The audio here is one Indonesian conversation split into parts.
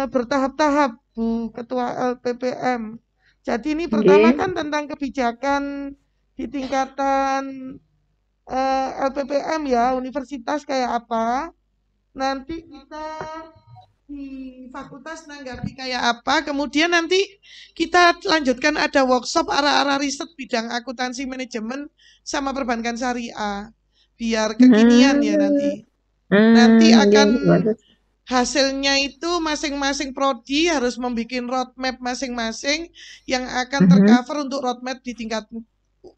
bertahap-tahap, Bu Ketua LPPM. Jadi ini pertama Nggih. kan tentang kebijakan di tingkatan LPPM ya, universitas kayak apa. Nanti kita di fakultas nanggapi kayak apa. Kemudian nanti kita lanjutkan ada workshop arah-arah riset bidang akuntansi manajemen sama perbankan syariah. Biar kekinian ya nanti. Nanti akan Nggih. hasilnya itu masing-masing prodi harus membuat roadmap masing-masing yang akan Mhm. tercover untuk roadmap di tingkat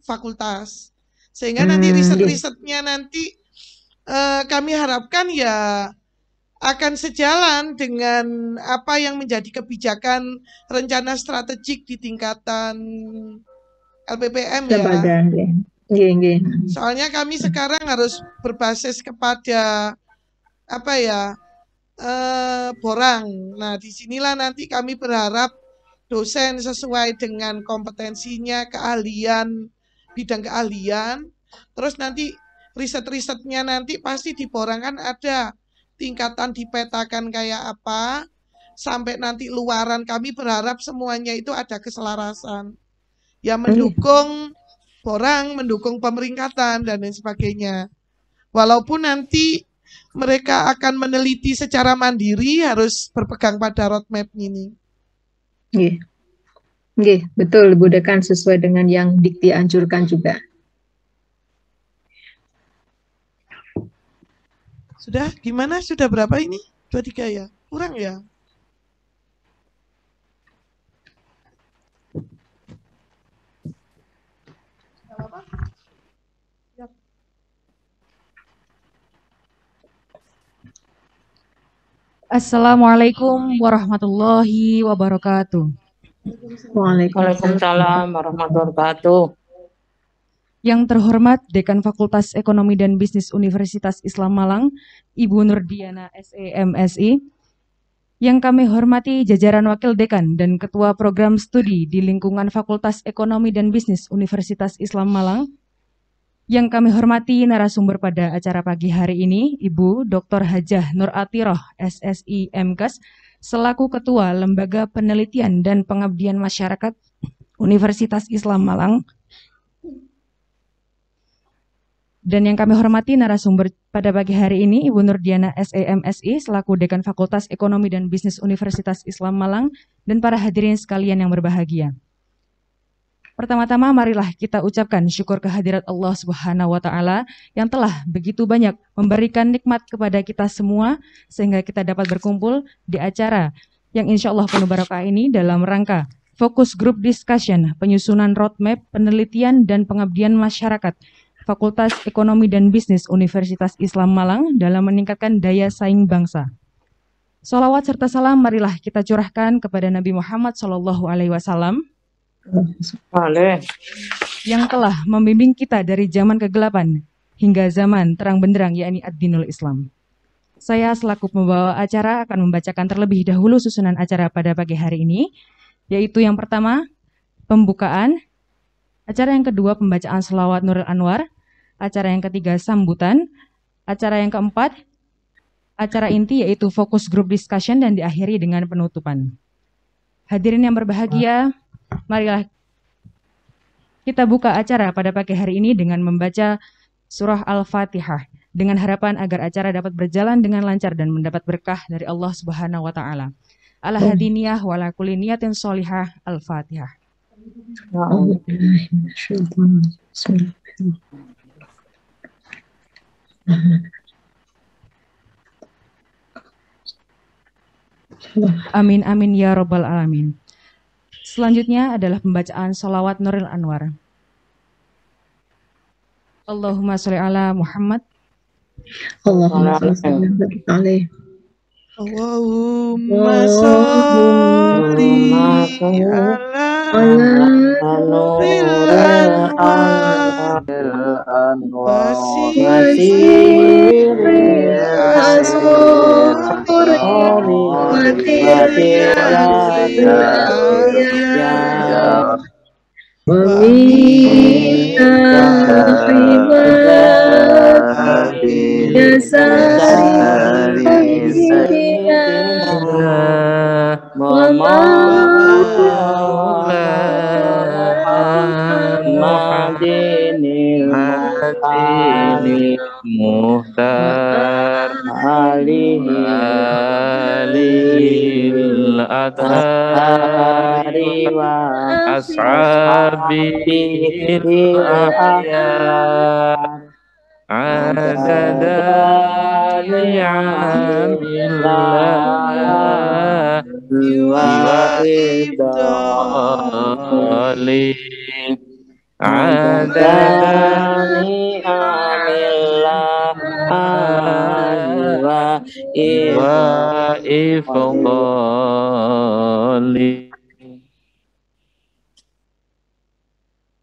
fakultas. Sehingga nanti Nggih. riset-risetnya nanti kami harapkan ya akan sejalan dengan apa yang menjadi kebijakan rencana strategik di tingkatan LPPM ya. Lembaga, nggih. Nggih. Soalnya kami sekarang harus berbasis kepada apa ya, borang. Nah, disinilah nanti kami berharap dosen sesuai dengan kompetensinya, keahlian, bidang keahlian. Terus nanti riset-risetnya nanti pasti di borang kan ada tingkatan dipetakan kayak apa. Sampai nanti luaran kami berharap semuanya itu ada keselarasan. Ya mendukung borang, mendukung pemeringkatan dan lain sebagainya. Walaupun nanti mereka akan meneliti secara mandiri harus berpegang pada roadmap ini. Nggih. Nggih, betul Bu Dekan, sesuai dengan yang Dikti anjurkan juga. Sudah gimana? Sudah berapa ini? 23 ya? Kurang ya? Assalamualaikum warahmatullahi wabarakatuh. Waalaikumsalam warahmatullahi wabarakatuh. Yang terhormat Dekan Fakultas Ekonomi dan Bisnis Universitas Islam Malang, Ibu Nurdiana SEMSI. Yang kami hormati jajaran Wakil Dekan dan Ketua Program Studi di lingkungan Fakultas Ekonomi dan Bisnis Universitas Islam Malang. Yang kami hormati narasumber pada acara pagi hari ini, Ibu Dr. Hajah Nur Atiroh, SSI MKes, selaku Ketua Lembaga Penelitian dan Pengabdian Masyarakat Universitas Islam Malang. Dan yang kami hormati narasumber pada pagi hari ini, Ibu Nurdiana SEMSI, selaku Dekan Fakultas Ekonomi dan Bisnis Universitas Islam Malang, dan para hadirin sekalian yang berbahagia. Pertama-tama marilah kita ucapkan syukur kehadirat Allah Subhanahu wa Ta'ala yang telah begitu banyak memberikan nikmat kepada kita semua sehingga kita dapat berkumpul di acara yang insya Allah penuh barokah ini dalam rangka Fokus Group Discussion penyusunan roadmap penelitian dan pengabdian masyarakat Fakultas Ekonomi dan Bisnis Universitas Islam Malang dalam meningkatkan daya saing bangsa. Sholawat serta salam marilah kita curahkan kepada Nabi Muhammad SAW yang telah membimbing kita dari zaman kegelapan hingga zaman terang benderang, yakni ad-dinul Islam. Saya selaku pembawa acara akan membacakan terlebih dahulu susunan acara pada pagi hari ini, yaitu yang pertama, pembukaan, acara yang kedua, pembacaan sholawat Nurul Anwar, acara yang ketiga, sambutan, acara yang keempat, acara inti yaitu fokus group discussion, dan diakhiri dengan penutupan. Hadirin yang berbahagia, marilah kita buka acara pada pagi hari ini dengan membaca surah Al-Fatihah dengan harapan agar acara dapat berjalan dengan lancar dan mendapat berkah dari Allah Subhanahu wa Ta'ala. Ala hadiniyah wa ala kulli niyatin sholihah. Al-Fatihah. Amin amin ya rabbal alamin. Selanjutnya adalah pembacaan sholawat Nurul Anwar. Allahumma sholli ala Muhammad. Allahumma sholli Allahumma sholli ala Nurul Anwar wasiri asori Ashari wa ashabi al-akhyar adada ni'amillah wa ibdali adada ni'amillah wa ifdali.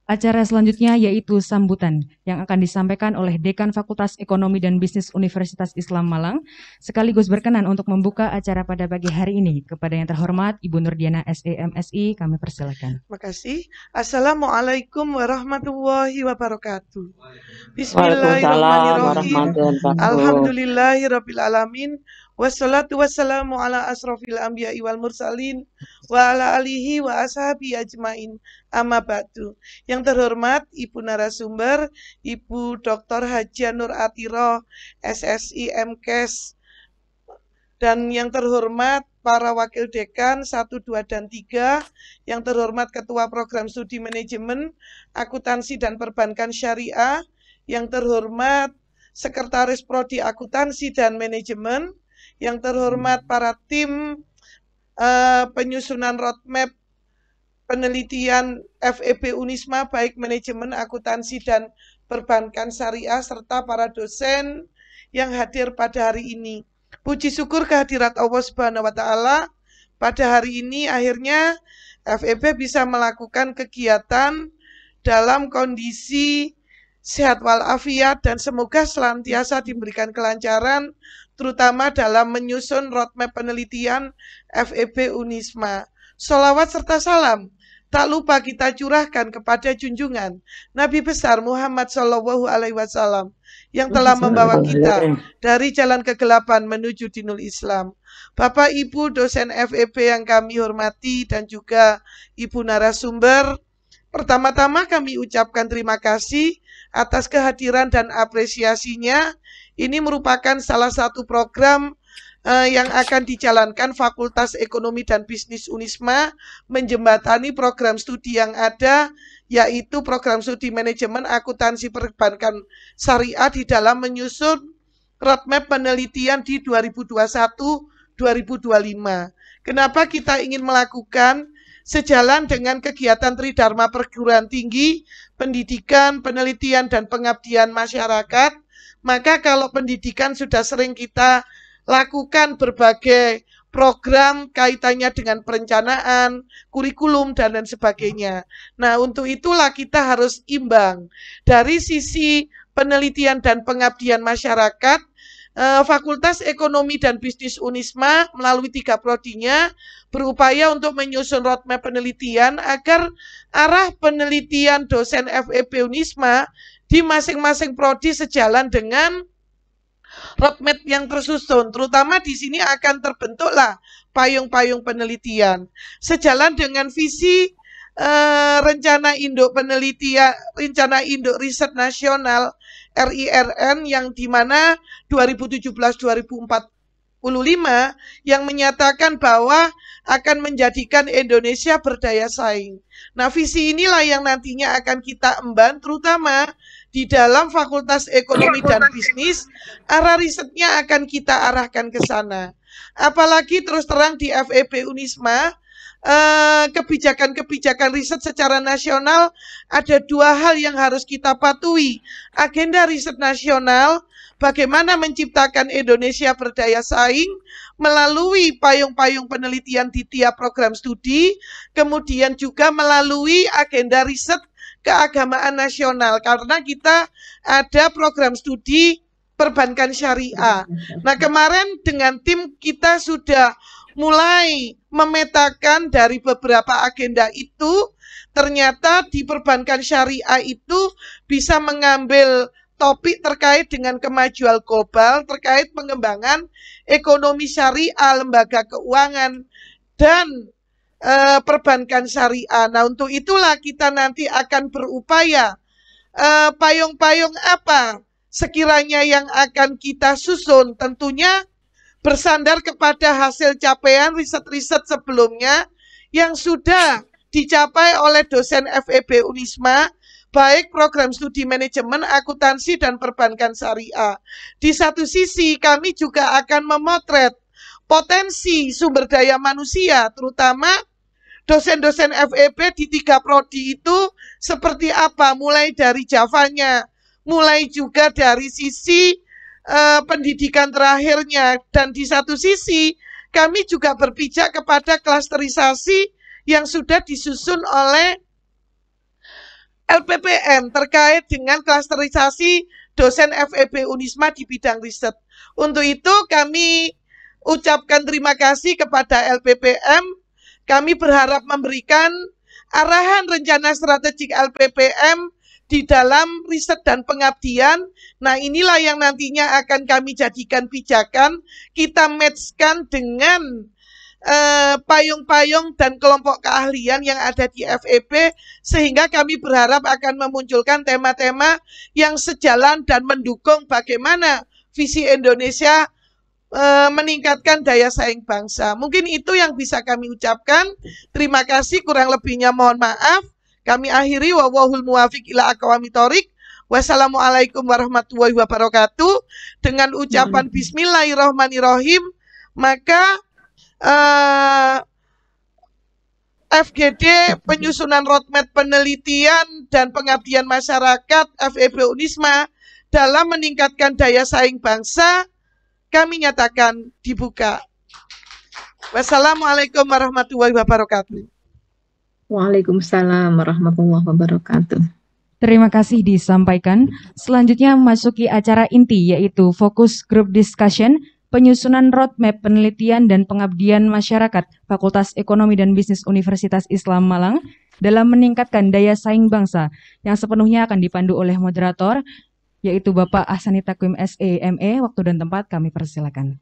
Acara selanjutnya yaitu sambutan yang akan disampaikan oleh Dekan Fakultas Ekonomi dan Bisnis Universitas Islam Malang, sekaligus berkenan untuk membuka acara pada pagi hari ini. Kepada yang terhormat Ibu Nurdiana SEMSI, kami persilakan. Terima kasih. Assalamualaikum warahmatullahi wabarakatuh. Waalaikumsalam Bismillahirrahmanirrahim. warahmatullahi wabarakatuh. Alhamdulillahirabbil alamin. Wassalatu wassalamu ala asrofil anbiya'i wal mursalin wa ala alihi wa ashabi ajmain. Amma ba'du. Yang terhormat Ibu narasumber, Ibu Dr. Hajiah Nur Athiroh, SSI MKes, dan yang terhormat para wakil dekan 1, 2, dan 3, yang terhormat Ketua Program Studi Manajemen, Akuntansi dan Perbankan Syariah, yang terhormat Sekretaris Prodi Akuntansi dan Manajemen, yang terhormat para tim penyusunan roadmap penelitian FEB Unisma, baik manajemen, akuntansi, dan perbankan syariah, serta para dosen yang hadir pada hari ini. Puji syukur kehadirat Allah Subhanahu wa Ta'ala, pada hari ini akhirnya FEB bisa melakukan kegiatan dalam kondisi sehat walafiat dan semoga senantiasa diberikan kelancaran, terutama dalam menyusun roadmap penelitian FEB Unisma. Sholawat serta salam tak lupa kita curahkan kepada junjungan Nabi besar Muhammad SAW yang telah membawa kita dari jalan kegelapan menuju dinul Islam. Bapak Ibu dosen FEB yang kami hormati dan juga Ibu narasumber, pertama-tama kami ucapkan terima kasih atas kehadiran dan apresiasinya. Ini merupakan salah satu program yang akan dijalankan Fakultas Ekonomi dan Bisnis Unisma, menjembatani program studi yang ada, yaitu program studi manajemen akuntansi perbankan syariah di dalam menyusun roadmap penelitian di 2021-2025. Kenapa kita ingin melakukan? Sejalan dengan kegiatan Tridharma Perguruan Tinggi, pendidikan, penelitian, dan pengabdian masyarakat, maka kalau pendidikan sudah sering kita lakukan berbagai program kaitannya dengan perencanaan, kurikulum, dan lain sebagainya. Nah, untuk itulah kita harus imbang. Dari sisi penelitian dan pengabdian masyarakat, Fakultas Ekonomi dan Bisnis Unisma melalui 3 prodinya berupaya untuk menyusun roadmap penelitian agar arah penelitian dosen FEB Unisma di masing-masing prodi sejalan dengan roadmap yang tersusun. Terutama di sini akan terbentuklah payung-payung penelitian sejalan dengan visi rencana induk penelitian, rencana induk riset nasional RIRN yang dimana 2017-2045 yang menyatakan bahwa akan menjadikan Indonesia berdaya saing. Nah, visi inilah yang nantinya akan kita emban, terutama di dalam Fakultas Ekonomi dan Bisnis, arah risetnya akan kita arahkan ke sana. Apalagi terus terang di FEB Unisma, kebijakan-kebijakan riset secara nasional ada 2 hal yang harus kita patuhi. Agenda riset nasional, bagaimana menciptakan Indonesia berdaya saing melalui payung-payung penelitian di tiap program studi, kemudian juga melalui agenda riset keagamaan nasional, karena kita ada program studi perbankan syariah. Nah, kemarin dengan tim kita sudah mulai memetakan dari beberapa agenda itu, ternyata di perbankan syariah itu bisa mengambil topik terkait dengan kemajuan global, terkait pengembangan ekonomi syariah, lembaga keuangan, dan perbankan syariah. Nah, untuk itulah kita nanti akan berupaya payung-payung apa sekiranya yang akan kita susun. Tentunya bersandar kepada hasil capaian riset-riset sebelumnya yang sudah dicapai oleh dosen FEB Unisma, baik program studi manajemen, akuntansi, dan perbankan syariah. Di satu sisi, kami juga akan memotret potensi sumber daya manusia, terutama dosen-dosen FEB di 3 prodi itu seperti apa, mulai dari Javanya, mulai juga dari sisi pendidikan terakhirnya. Dan di satu sisi, kami juga berpijak kepada klasterisasi yang sudah disusun oleh LPPN terkait dengan klasterisasi dosen FEB Unisma di bidang riset. Untuk itu kami ucapkan terima kasih kepada LPPM. Kami berharap memberikan arahan rencana strategik LPPM di dalam riset dan pengabdian. Nah, inilah yang nantinya akan kami jadikan pijakan, kita matchkan dengan payung-payung dan kelompok keahlian yang ada di FEB, sehingga kami berharap akan memunculkan tema-tema yang sejalan dan mendukung bagaimana visi Indonesia meningkatkan daya saing bangsa. Mungkin itu yang bisa kami ucapkan. Terima kasih, kurang lebihnya mohon maaf. Kami akhiri, wallahul muwafiq ila aqwamit thoriq. Wassalamualaikum warahmatullahi wabarakatuh. Dengan ucapan bismillahirrahmanirrahim, maka FGD penyusunan roadmap penelitian dan pengabdian masyarakat FEB Unisma dalam meningkatkan daya saing bangsa kami nyatakan dibuka. Wassalamualaikum warahmatullahi wabarakatuh. Waalaikumsalam warahmatullahi wabarakatuh. Terima kasih disampaikan. Selanjutnya memasuki acara inti, yaitu fokus group discussion, penyusunan roadmap penelitian dan pengabdian masyarakat Fakultas Ekonomi dan Bisnis Universitas Islam Malang dalam meningkatkan daya saing bangsa, yang sepenuhnya akan dipandu oleh moderator, yaitu Bapak Ahsani Takwim SE ME. Waktu dan tempat kami persilakan.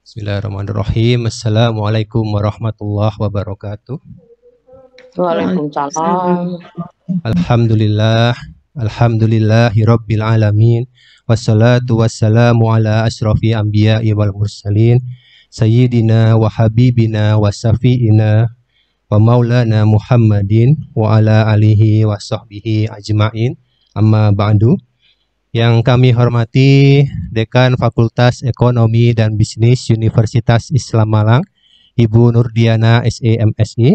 Bismillahirrahmanirrahim. Assalamualaikum warahmatullahi wabarakatuh. Waalaikumsalam. Alhamdulillahi rabbil alamin. Wassalatu wassalamu ala asyrafil anbiya'i wal mursalin. Sayyidina wa habibina wa safi'ina wa maulana Muhammadin wa ala alihi wa sahbihi ajma'in. Amma ba'du. Yang kami hormati Dekan Fakultas Ekonomi dan Bisnis Universitas Islam Malang, Ibu Nurdiana SE MSI,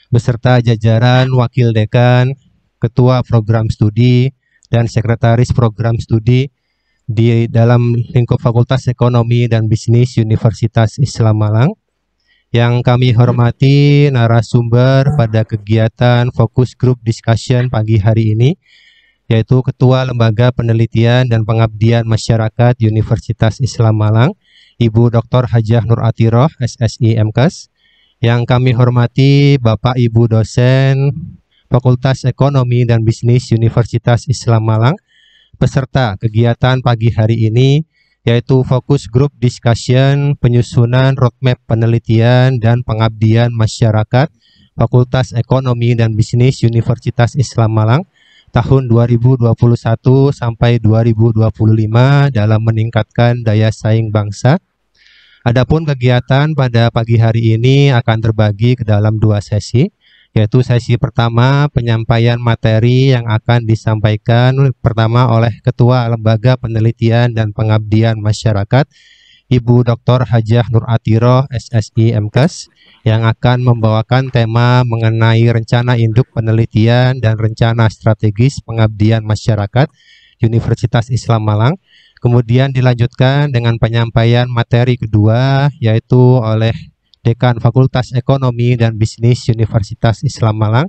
beserta jajaran Wakil Dekan, Ketua Program Studi, dan Sekretaris Program Studi di dalam lingkup Fakultas Ekonomi dan Bisnis Universitas Islam Malang. Yang kami hormati narasumber pada kegiatan Fokus Group Discussion pagi hari ini, yaitu Ketua Lembaga Penelitian dan Pengabdian Masyarakat Universitas Islam Malang, Ibu Dr. Hajah Nur Atiroh, SSI MKes. Yang kami hormati Bapak Ibu dosen Fakultas Ekonomi dan Bisnis Universitas Islam Malang, peserta kegiatan pagi hari ini, yaitu Fokus Group Discussion penyusunan roadmap penelitian dan pengabdian masyarakat Fakultas Ekonomi dan Bisnis Universitas Islam Malang tahun 2021 sampai 2025 dalam meningkatkan daya saing bangsa. Adapun kegiatan pada pagi hari ini akan terbagi ke dalam 2 sesi, yaitu sesi pertama penyampaian materi yang akan disampaikan pertama oleh Ketua Lembaga Penelitian dan Pengabdian Masyarakat, Ibu Dr. Hajah Nur Atiroh, SSI MKes, yang akan membawakan tema mengenai rencana induk penelitian dan rencana strategis pengabdian masyarakat Universitas Islam Malang. Kemudian dilanjutkan dengan penyampaian materi kedua, yaitu oleh Dekan Fakultas Ekonomi dan Bisnis Universitas Islam Malang,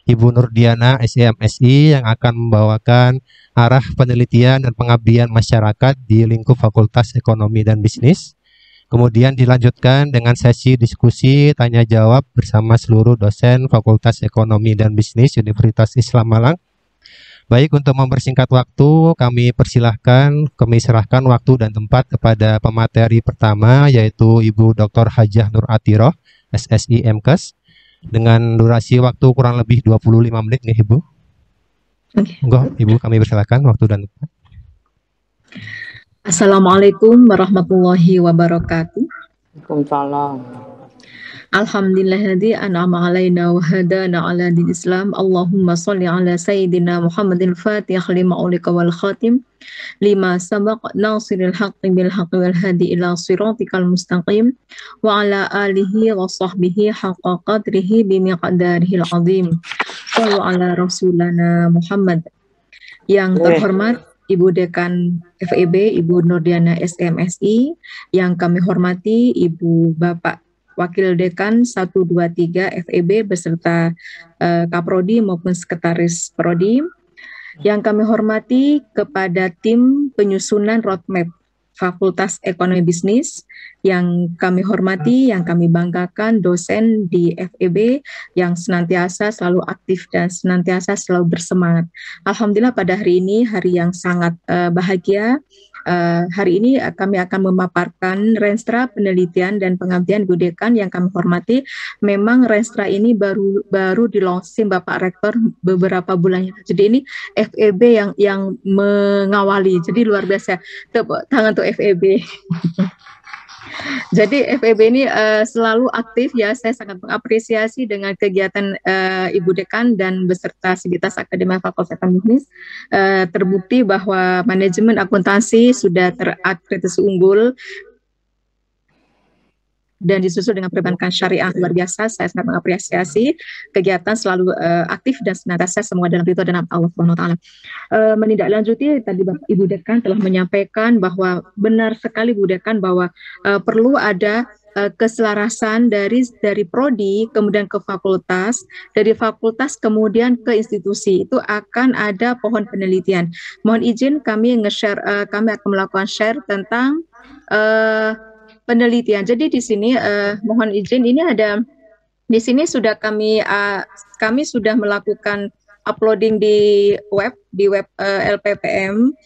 Ibu Nurdiana SEMSI, yang akan membawakan arah penelitian dan pengabdian masyarakat di lingkup Fakultas Ekonomi dan Bisnis. Kemudian dilanjutkan dengan sesi diskusi tanya jawab bersama seluruh dosen Fakultas Ekonomi dan Bisnis Universitas Islam Malang. Baik, untuk mempersingkat waktu, kami serahkan waktu dan tempat kepada pemateri pertama, yaitu Ibu Dr. Hajah Nur Atiroh, SSI MKes. dengan durasi waktu kurang lebih 25 menit nih Ibu. Oke. Monggo Ibu, kami persilakan waktu dan tempat. Assalamualaikum warahmatullahi wabarakatuh. Waalaikumsalam. Alhamdulillahilladzi an'ama alaina wa hadana ala din Islam. Allahumma sholli ala sayyidina Muhammadin Fatih lima ulika wal khatim lima sabaq nasiril haqqi bil haqqi wal hadi ila siratikal mustaqim wa ala alihi wa sahbihi haqqa qadrihi bimiqdarihil azim. Sallu ala rasulana Muhammad. Yang terhormat Ibu Dekan FEB, Ibu Nurdiana SMSI, yang kami hormati Ibu Bapak Wakil Dekan 123 FEB beserta Kaprodi maupun Sekretaris Prodi, yang kami hormati kepada tim penyusunan roadmap Fakultas Ekonomi Bisnis, yang kami hormati, yang kami banggakan dosen di FEB yang senantiasa selalu aktif dan senantiasa selalu bersemangat. Alhamdulillah pada hari ini hari yang sangat bahagia. Hari ini kami akan memaparkan Renstra Penelitian dan Pengabdian Ibu Dekan yang kami hormati. Memang Renstra ini baru di launching Bapak Rektor beberapa bulan. Jadi ini FEB yang mengawali. Jadi luar biasa. Tepuk tangan untuk FEB. Jadi FEB ini selalu aktif ya, saya sangat mengapresiasi dengan kegiatan Ibu Dekan dan beserta Sivitas Akademi Fakultas Ekonomi Bisnis. Terbukti bahwa manajemen akuntansi sudah terakreditasi unggul dan disusul dengan perbankan syariah luar biasa. Saya sangat mengapresiasi kegiatan selalu aktif dan senantiasa semua dalam ridho dan Allah Subhanahu wa taala. Menindaklanjuti tadi Bapak Ibu Dekan telah menyampaikan bahwa benar sekali Bu Dekan bahwa perlu ada keselarasan dari prodi kemudian ke fakultas, dari fakultas kemudian ke institusi. Itu akan ada pohon penelitian. Mohon izin kami kami akan melakukan share tentang penelitian. Jadi di sini mohon izin ini ada di sini sudah kami sudah melakukan uploading di web LPPM.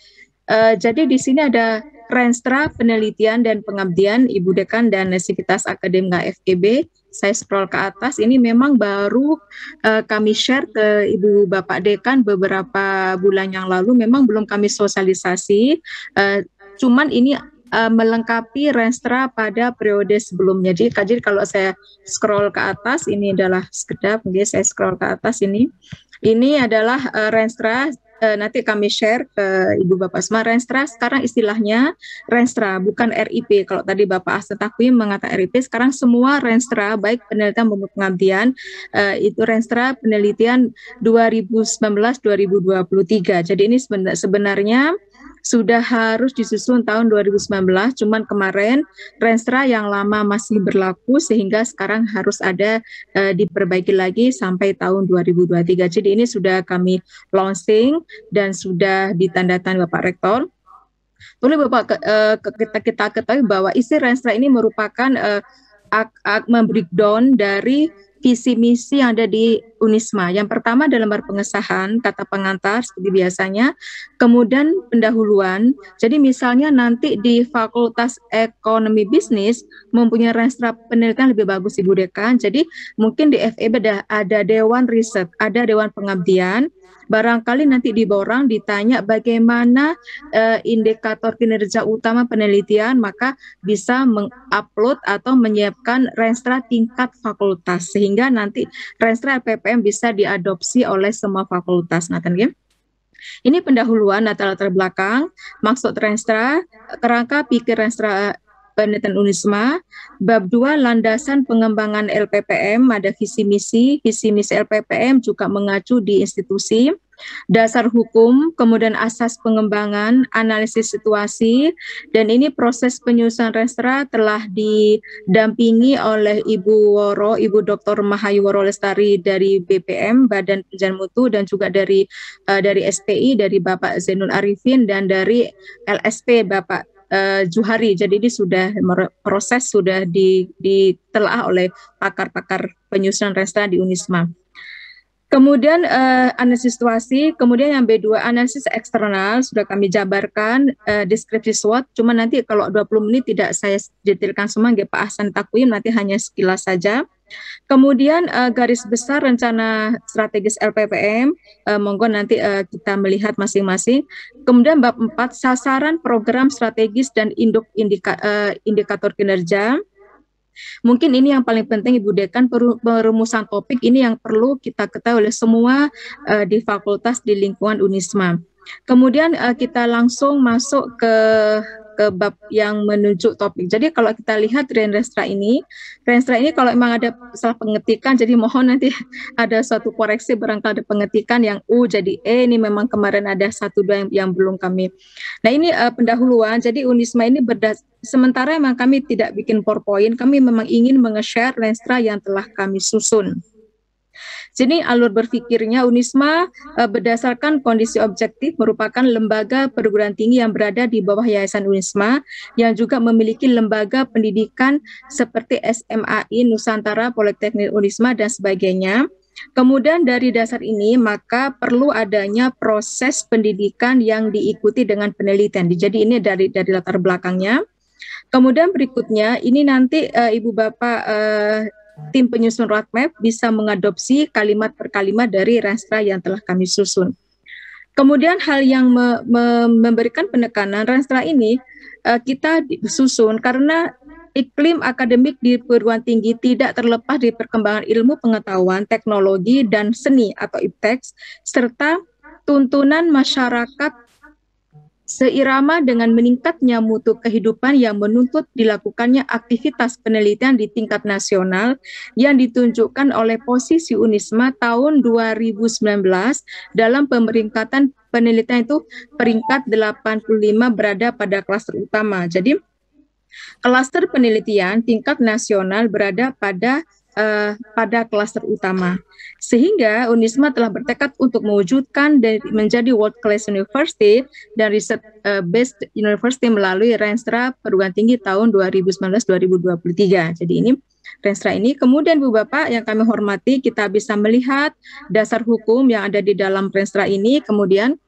Jadi di sini ada Renstra Penelitian dan Pengabdian Ibu Dekan dan Sivitas Akademika FEB. Saya scroll ke atas, ini memang baru kami share ke Ibu Bapak Dekan beberapa bulan yang lalu. Memang belum kami sosialisasi, cuman ini melengkapi Renstra pada periode sebelumnya. Jadi kalau saya scroll ke atas, ini adalah sekedap, saya scroll ke atas ini adalah Renstra. Nanti kami share ke Ibu Bapak semua. Renstra sekarang istilahnya Renstra, bukan RIP. Kalau tadi Bapak Ahsan Takwim mengatakan RIP, sekarang semua Renstra, baik penelitian maupun pengabdian, itu Renstra Penelitian 2019-2023. Jadi ini sebenarnya sudah harus disusun tahun 2019, cuman kemarin Renstra yang lama masih berlaku sehingga sekarang harus ada diperbaiki lagi sampai tahun 2023. Jadi ini sudah kami launching dan sudah ditandatangani Bapak Rektor. Boleh Bapak kita ketahui bahwa isi Renstra ini merupakan membreakdown dari visi misi yang ada di Unisma. Yang pertama dalam lembar pengesahan, kata pengantar seperti biasanya, kemudian pendahuluan. Jadi misalnya nanti di Fakultas Ekonomi Bisnis mempunyai Renstra penelitian lebih bagus Ibu Dekan. Jadi mungkin di FEB ada Dewan Riset, ada Dewan Pengabdian. Barangkali nanti di borang ditanya bagaimana indikator kinerja utama penelitian, maka bisa mengupload atau menyiapkan Renstra tingkat fakultas sehingga nanti Renstra LPPM bisa diadopsi oleh semua fakultas. Nah, kan ini pendahuluan latar belakang maksud Renstra, kerangka pikir Renstra Penelitian Unisma. Bab 2 landasan pengembangan LPPM, ada visi misi LPPM juga mengacu di institusi, dasar hukum, kemudian asas pengembangan, analisis situasi, dan ini proses penyusunan Renstra telah didampingi oleh Ibu Dr. Mahayu Woro Lestari dari BPM, Badan Penelitian Mutu, dan juga dari SPI, dari Bapak Zainul Arifin, dan dari LSP Bapak Juhari. Jadi ini sudah proses sudah ditelaah oleh pakar-pakar penyusunan Renstra di Unisma. Kemudian analisis situasi, kemudian yang B2 analisis eksternal sudah kami jabarkan, deskripsi SWOT, cuma nanti kalau 20 menit tidak saya detailkan semua, Pak Ahsan Takwim nanti hanya sekilas saja. Kemudian garis besar rencana strategis LPPM, monggo nanti kita melihat masing-masing. Kemudian bab 4, sasaran program strategis dan indikator kinerja. Mungkin ini yang paling penting Ibu Dekan, perumusan topik ini yang perlu kita ketahui oleh semua di fakultas di lingkungan Unisma. Kemudian kita langsung masuk ke bab yang menunjuk topik. Jadi kalau kita lihat Renstra ini kalau memang ada salah pengetikan, jadi mohon nanti ada suatu koreksi barangkali ada pengetikan yang U jadi E, ini memang kemarin ada 1-2 yang belum kami. Nah ini pendahuluan, jadi Unisma ini sementara memang kami tidak bikin PowerPoint, kami memang ingin menge-share Renstra yang telah kami susun. Jadi alur berpikirnya Unisma berdasarkan kondisi objektif merupakan lembaga perguruan tinggi yang berada di bawah Yayasan Unisma yang juga memiliki lembaga pendidikan seperti SMAI, Nusantara, Politeknik Unisma dan sebagainya. Kemudian dari dasar ini maka perlu adanya proses pendidikan yang diikuti dengan penelitian. Jadi ini dari latar belakangnya. Kemudian berikutnya ini nanti Ibu Bapak tim penyusun roadmap bisa mengadopsi kalimat per kalimat dari Renstra yang telah kami susun. Kemudian hal yang memberikan penekanan Renstra ini kita susun karena iklim akademik di perguruan tinggi tidak terlepas dari perkembangan ilmu pengetahuan, teknologi, dan seni atau iptek, serta tuntunan masyarakat seirama dengan meningkatnya mutu kehidupan yang menuntut dilakukannya aktivitas penelitian di tingkat nasional yang ditunjukkan oleh posisi Unisma tahun 2019 dalam pemeringkatan penelitian itu peringkat 85 berada pada klaster utama. Jadi klaster penelitian tingkat nasional berada pada klaster utama. Sehingga Unisma telah bertekad untuk mewujudkan dan menjadi world class university dan research based university melalui Renstra Perguruan Tinggi tahun 2019-2023. Jadi ini Renstra ini. Kemudian Bu Bapak yang kami hormati, kita bisa melihat dasar hukum yang ada di dalam Renstra ini. Kemudian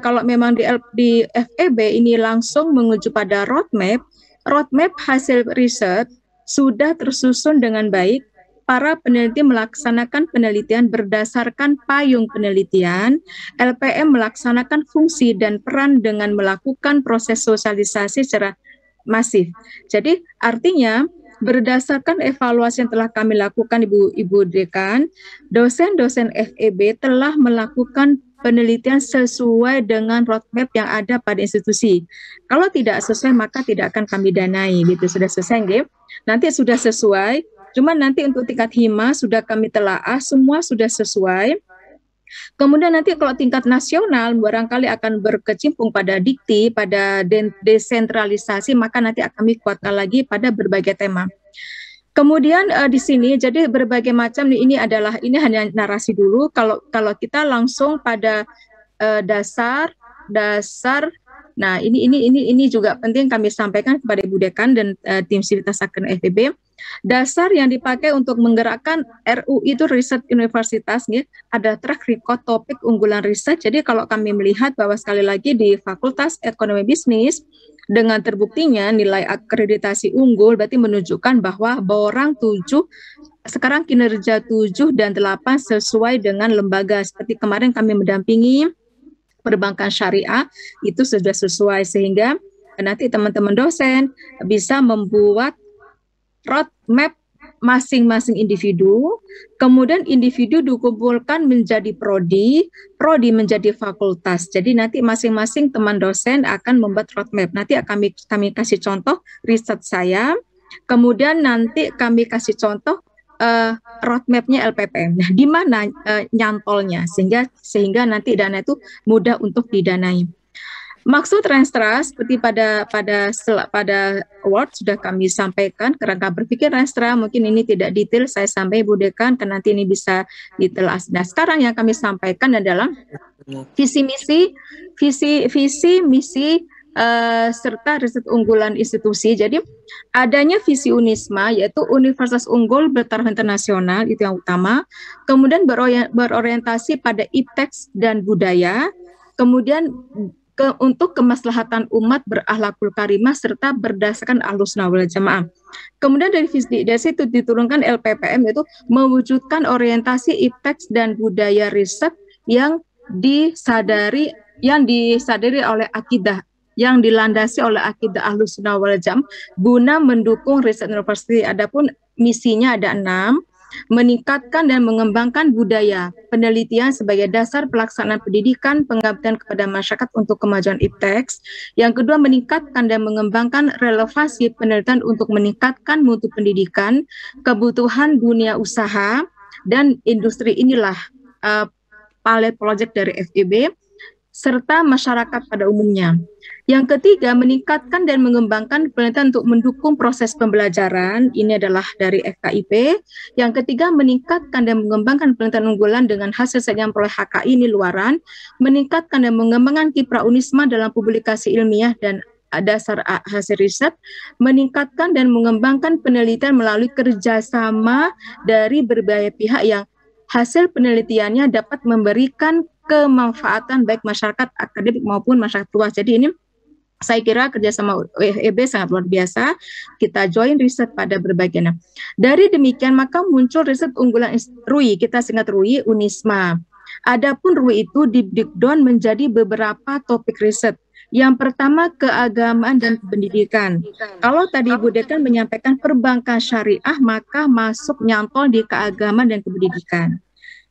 kalau memang di FEB ini langsung menuju pada roadmap hasil riset sudah tersusun dengan baik. Para peneliti melaksanakan penelitian berdasarkan payung penelitian. LPM melaksanakan fungsi dan peran dengan melakukan proses sosialisasi secara masif. Jadi artinya berdasarkan evaluasi yang telah kami lakukan Ibu Dekan, dosen-dosen FEB telah melakukan penelitian sesuai dengan roadmap yang ada pada institusi. Kalau tidak sesuai maka tidak akan kami danai. Gitu sudah selesai, nggih? Nanti sudah sesuai. Cuma nanti untuk tingkat hima sudah kami telaah, semua sudah sesuai. Kemudian nanti kalau tingkat nasional barangkali akan berkecimpung pada dikti, pada desentralisasi, maka nanti akan kami kuatkan lagi pada berbagai tema. Kemudian di sini jadi berbagai macam ini hanya narasi dulu. Kalau kita langsung pada dasar. Nah ini juga penting kami sampaikan kepada Ibu Dekan dan tim Sivitas Akan FEB. Dasar yang dipakai untuk menggerakkan RU itu riset universitas nih, ada track record topik unggulan riset. Jadi kalau kami melihat bahwa sekali lagi di Fakultas Ekonomi Bisnis dengan terbuktinya nilai akreditasi unggul berarti menunjukkan bahwa borang 7 sekarang kinerja 7 dan 8 sesuai dengan lembaga. Seperti kemarin kami mendampingi perbankan syariah itu sudah sesuai sehingga nanti teman-teman dosen bisa membuat roadmap masing-masing individu, kemudian individu dikumpulkan menjadi prodi menjadi fakultas. Jadi nanti masing-masing teman dosen akan membuat roadmap. Nanti kami kasih contoh riset saya, kemudian nanti kami kasih contoh roadmapnya LPPM. Nah, di mana nyantolnya sehingga nanti dana itu mudah untuk didanai. Maksud Renstra seperti pada award sudah kami sampaikan kerangka berpikir Renstra, mungkin ini tidak detail saya sampai Ibu Dekan karena nanti ini bisa detail. Nah, sekarang yang kami sampaikan adalah visi misi serta riset unggulan institusi. Jadi adanya visi Unisma yaitu universitas unggul bertaraf internasional itu yang utama. Kemudian berorientasi pada iptek dan budaya. Kemudian untuk kemaslahatan umat berakhlakul karimah serta berdasarkan Ahlussunnah wal Jamaah. Kemudian dari situ diturunkan LPPM, yaitu mewujudkan orientasi iptek dan budaya riset yang disadari oleh akidah, yang dilandasi oleh akidah Ahlussunnah wal Jamaah guna mendukung riset universitas. Adapun misinya ada 6. Meningkatkan dan mengembangkan budaya penelitian sebagai dasar pelaksanaan pendidikan, pengabdian kepada masyarakat untuk kemajuan iptek. Yang kedua, meningkatkan dan mengembangkan relevansi penelitian untuk meningkatkan mutu pendidikan, kebutuhan dunia usaha dan industri. Inilah pilot project dari FEB serta masyarakat pada umumnya. Yang ketiga, meningkatkan dan mengembangkan penelitian untuk mendukung proses pembelajaran. Ini adalah dari FKIP. Yang ketiga, meningkatkan dan mengembangkan penelitian unggulan dengan hasil yang peroleh HKI ini luaran. Meningkatkan dan mengembangkan kiprah Unisma dalam publikasi ilmiah dan dasar hasil riset. Meningkatkan dan mengembangkan penelitian melalui kerjasama dari berbagai pihak yang hasil penelitiannya dapat memberikan kemanfaatan baik masyarakat akademik maupun masyarakat luas. Jadi ini saya kira kerjasama FEB sangat luar biasa. Kita join riset pada berbagai. Dari demikian maka muncul riset unggulan RUI. Kita singkat RUI, Unisma. Adapun RUI itu di-breakdown menjadi beberapa topik riset. Yang pertama, keagamaan dan pendidikan. Kalau tadi Ibu Dekan menyampaikan perbankan syariah, maka masuk nyantol di keagamaan dan pendidikan.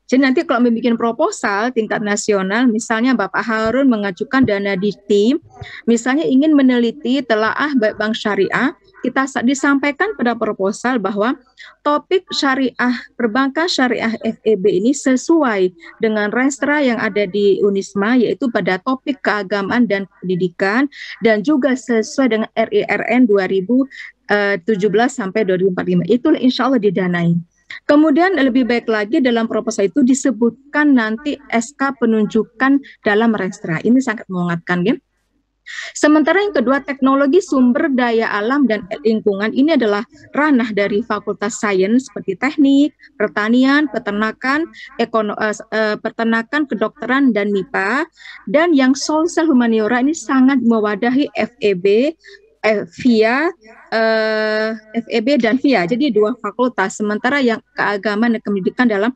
Jadi nanti kalau membuat proposal tingkat nasional, misalnya Bapak Harun mengajukan dana dikti, misalnya ingin meneliti telaah bank syariah, kita disampaikan pada proposal bahwa topik syariah, perbankan syariah FEB ini sesuai dengan renstra yang ada di Unisma, yaitu pada topik keagamaan dan pendidikan, dan juga sesuai dengan RIRN 2017 sampai 2045. Itulah insya Allah didanai. Kemudian lebih baik lagi dalam proposal itu disebutkan nanti SK penunjukan dalam renstra. Ini sangat menguatkan, ya. Sementara yang kedua, teknologi sumber daya alam dan lingkungan ini adalah ranah dari Fakultas Sains seperti teknik, pertanian, peternakan, kedokteran, dan MIPA. Dan yang sosial humaniora ini sangat mewadahi FEB, via FEB dan via, jadi dua fakultas. Sementara yang keagamaan dan pendidikan dalam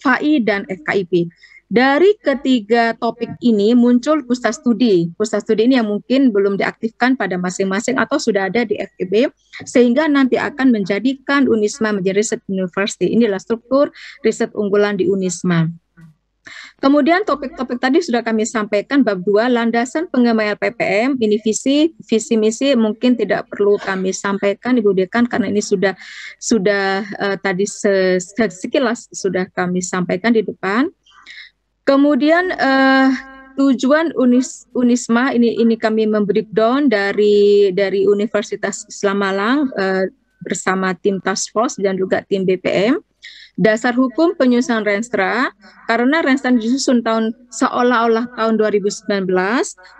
FAI dan FKIP. Dari ketiga topik ini muncul pusat studi. Pusat studi ini yang mungkin belum diaktifkan pada masing-masing atau sudah ada di FEB, sehingga nanti akan menjadikan Unisma menjadi riset university. Inilah struktur riset unggulan di Unisma. Kemudian topik-topik tadi sudah kami sampaikan, bab 2, landasan pengembangan LPPM, ini visi misi mungkin tidak perlu kami sampaikan Ibu Dekan karena ini sudah tadi sekilas sudah kami sampaikan di depan. Kemudian tujuan Unisma ini kami membreakdown dari Universitas Islam Malang bersama tim task force dan juga tim BPM. Dasar hukum penyusunan renstra, karena renstra disusun seolah-olah tahun 2019,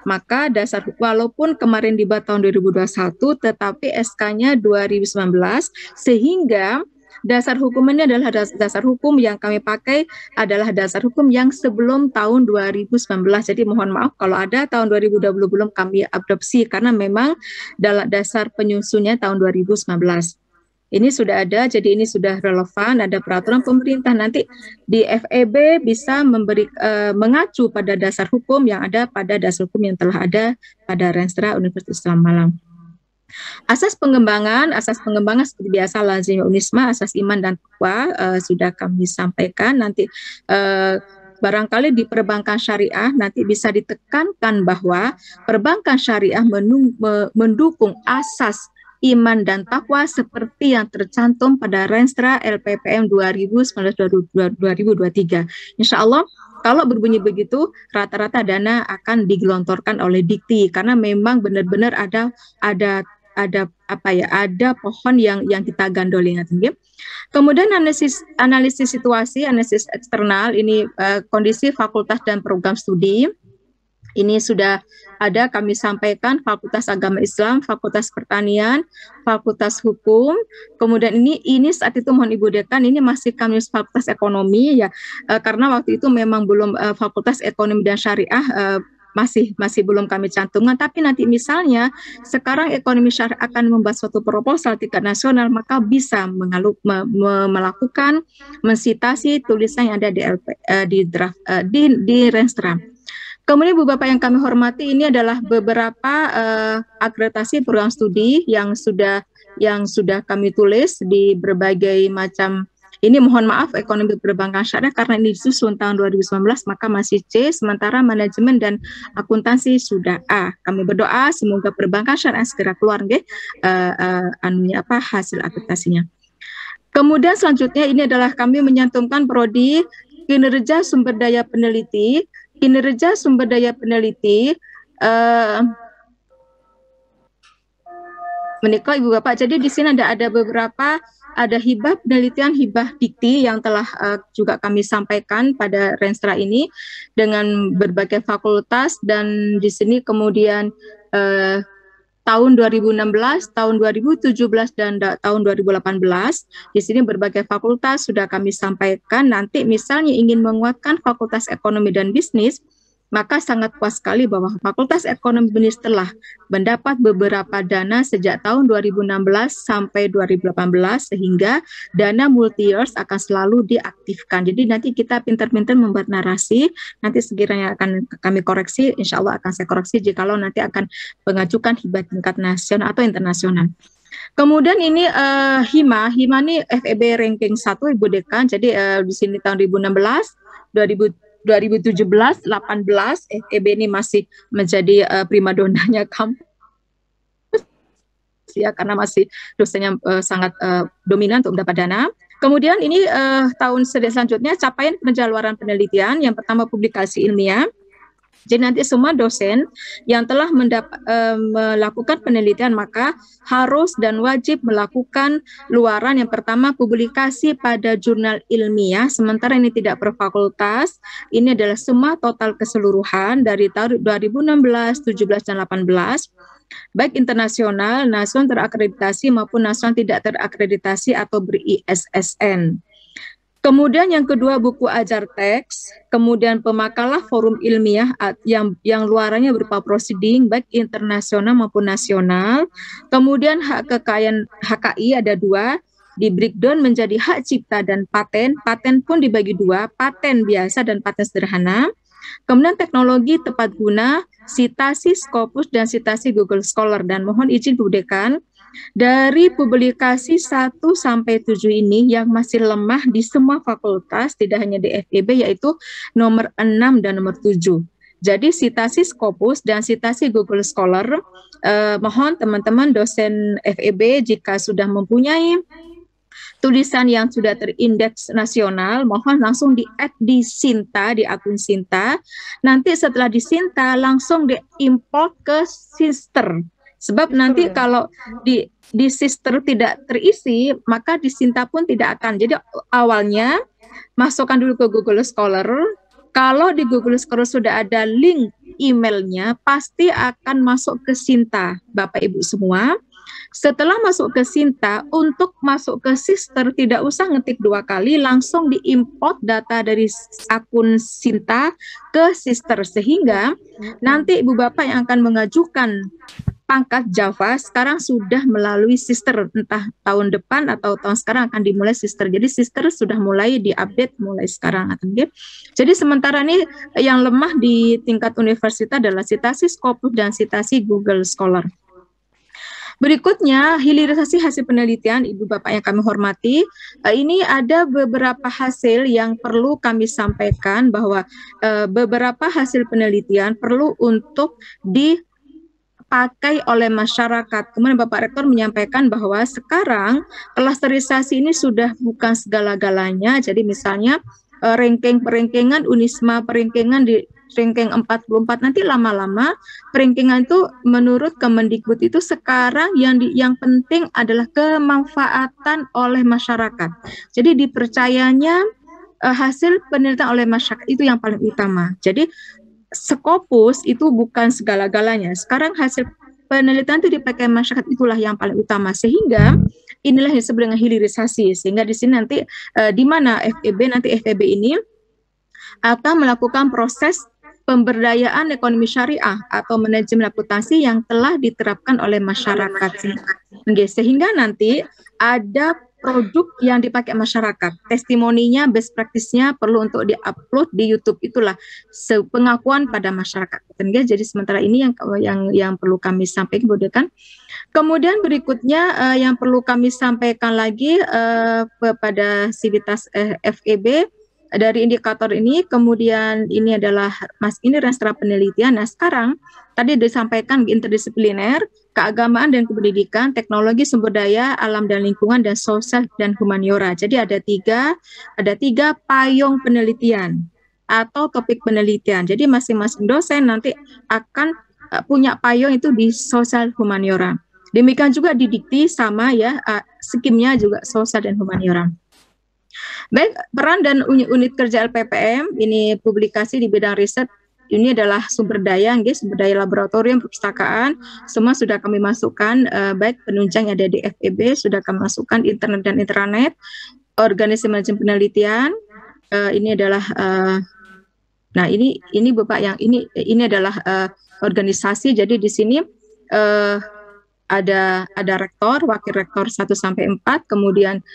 maka dasar walaupun kemarin dibuat tahun 2021, tetapi SK-nya 2019, sehingga dasar hukum ini adalah dasar hukum yang kami pakai adalah dasar hukum yang sebelum tahun 2019. Jadi mohon maaf kalau ada tahun 2020 belum kami adopsi karena memang dasar penyusunnya tahun 2019. Ini sudah ada, jadi ini sudah relevan, ada peraturan pemerintah. Nanti di FEB bisa mengacu pada dasar hukum yang ada pada dasar hukum yang telah ada pada Renstra Universitas Islam Malang. Asas pengembangan seperti biasa lazimnya Unisma, asas iman dan takwa sudah kami sampaikan. Nanti barangkali di perbankan syariah nanti bisa ditekankan bahwa perbankan syariah mendukung asas iman dan takwa seperti yang tercantum pada Renstra LPPM 2019-2023. Insya Allah kalau berbunyi begitu, rata-rata dana akan digelontorkan oleh Dikti karena memang benar-benar ada pohon yang kita gandoli. Kemudian analisis situasi, analisis eksternal ini kondisi fakultas dan program studi. Ini sudah ada kami sampaikan Fakultas Agama Islam, Fakultas Pertanian, Fakultas Hukum. Kemudian ini saat itu mohon Ibu Dekan ini masih kami Fakultas Ekonomi ya, karena waktu itu memang belum Fakultas Ekonomi dan Syariah masih belum kami cantumkan, tapi nanti misalnya sekarang ekonomi syariah akan membuat suatu proposal tingkat nasional, maka bisa melakukan mensitasi tulisan yang ada di draft di Renstra. Kemudian Ibu Bapak yang kami hormati, ini adalah beberapa akreditasi program studi yang sudah kami tulis di berbagai macam. Ini mohon maaf ekonomi perbankan syariah karena ini disusun tahun 2019 maka masih C, sementara manajemen dan akuntansi sudah A. Kami berdoa semoga perbankan syariah segera keluar hasil akreditasinya. Kemudian selanjutnya ini adalah kami menyantumkan prodi kinerja sumber daya peneliti. Kinerja sumber daya peneliti menikah Ibu Bapak. Jadi di sini ada beberapa, ada hibah penelitian, hibah dikti yang telah juga kami sampaikan pada Renstra ini dengan berbagai fakultas, dan di sini kemudian tahun 2016, tahun 2017 dan tahun 2018 di sini berbagai fakultas sudah kami sampaikan. Nanti misalnya ingin menguatkan Fakultas Ekonomi dan Bisnis, maka sangat puas sekali bahwa Fakultas Ekonomi Bisnis telah mendapat beberapa dana sejak tahun 2016 sampai 2018, sehingga dana multi-years akan selalu diaktifkan. Jadi nanti kita pintar-pintar membuat narasi, nanti sekiranya akan kami koreksi, insya Allah akan saya koreksi jikalau nanti akan mengajukan hibah tingkat nasional atau internasional. Kemudian ini HIMA ini FEB ranking 1 Ibu Dekan, jadi di sini tahun 2016, 2017, 18, FEB ini masih menjadi primadonanya kampus ya, karena masih dosennya sangat dominan untuk mendapat dana. Kemudian ini tahun selanjutnya capaian penjaluran penelitian, yang pertama publikasi ilmiah. Jadi nanti semua dosen yang telah melakukan penelitian maka harus dan wajib melakukan luaran. Yang pertama publikasi pada jurnal ilmiah, sementara ini tidak per fakultas. Ini adalah semua total keseluruhan dari tahun 2016, 17 dan 18. Baik internasional, nasional terakreditasi maupun nasional tidak terakreditasi atau ber-ISSN. Kemudian yang kedua buku ajar teks, kemudian pemakalah forum ilmiah yang luarannya berupa proceeding baik internasional maupun nasional. Kemudian hak kekayaan HKI ada 2, di breakdown menjadi hak cipta dan paten. Paten pun dibagi 2, paten biasa dan paten sederhana. Kemudian teknologi tepat guna, citasi Scopus dan citasi Google Scholar. Dan mohon izin Bu Dekan, dari publikasi 1 sampai 7 ini yang masih lemah di semua fakultas, tidak hanya di FEB, yaitu nomor 6 dan nomor 7. Jadi citasi Scopus dan citasi Google Scholar, mohon teman-teman dosen FEB jika sudah mempunyai tulisan yang sudah terindeks nasional, mohon langsung di-add di Sinta, di akun Sinta. Nanti setelah di Sinta langsung di-import ke Sister. Sebab nanti kalau di Sister tidak terisi, maka di Sinta pun tidak akan. Jadi awalnya masukkan dulu ke Google Scholar. Kalau di Google Scholar sudah ada link emailnya, pasti akan masuk ke Sinta, Bapak Ibu semua. Setelah masuk ke Sinta, untuk masuk ke Sister tidak usah ngetik 2 kali, langsung diimport data dari akun Sinta ke Sister, sehingga nanti Ibu Bapak yang akan mengajukan pangkat Java sekarang sudah melalui Sister, entah tahun depan atau tahun sekarang akan dimulai Sister. Jadi Sister sudah mulai diupdate mulai sekarang. Jadi sementara ini yang lemah di tingkat universitas adalah citasi Scopus dan citasi Google Scholar. Berikutnya, hilirisasi hasil penelitian, Ibu Bapak yang kami hormati. Ini ada beberapa hasil yang perlu kami sampaikan bahwa beberapa hasil penelitian perlu untuk dipakai oleh masyarakat. Kemudian Bapak Rektor menyampaikan bahwa sekarang klasterisasi ini sudah bukan segala-galanya. Jadi misalnya rankingan Unisma, perankingan di ranking 44, nanti lama-lama perankingan itu menurut Kemendikbud itu sekarang yang penting adalah kemanfaatan oleh masyarakat. Jadi dipercayanya hasil penelitian oleh masyarakat itu yang paling utama. Jadi Scopus itu bukan segala-galanya. Sekarang hasil penelitian itu dipakai masyarakat itulah yang paling utama, sehingga inilah yang disebut dengan hilirisasi. Sehingga di sini nanti di mana FEB ini akan melakukan proses pemberdayaan ekonomi syariah atau manajemen akuntansi yang telah diterapkan oleh masyarakat. Sehingga nanti ada produk yang dipakai masyarakat, testimoninya, best practice-nya perlu untuk di-upload di YouTube, itulah pengakuan pada masyarakat. Jadi sementara ini yang perlu kami sampaikan. Kemudian berikutnya yang perlu kami sampaikan lagi pada sivitas FEB dari indikator ini, kemudian ini adalah ini Renstra penelitian. Nah sekarang tadi disampaikan interdisipliner, keagamaan dan kependidikan, teknologi sumber daya, alam dan lingkungan, dan sosial dan humaniora. Jadi ada tiga payung penelitian atau topik penelitian. Jadi masing-masing dosen nanti akan punya payung itu di sosial humaniora. Demikian juga di dikti sama ya, skimnya juga sosial dan humaniora. Baik, peran dan unit kerja LPPM, ini publikasi di bidang riset, ini adalah sumber daya laboratorium, perpustakaan, semua sudah kami masukkan, baik penunjang yang ada di FEB, sudah kami masukkan internet dan intranet, organisasi manajemen penelitian, ini adalah, nah ini Bapak yang ini adalah organisasi, jadi di sini ada rektor, wakil rektor 1 sampai 4, kemudian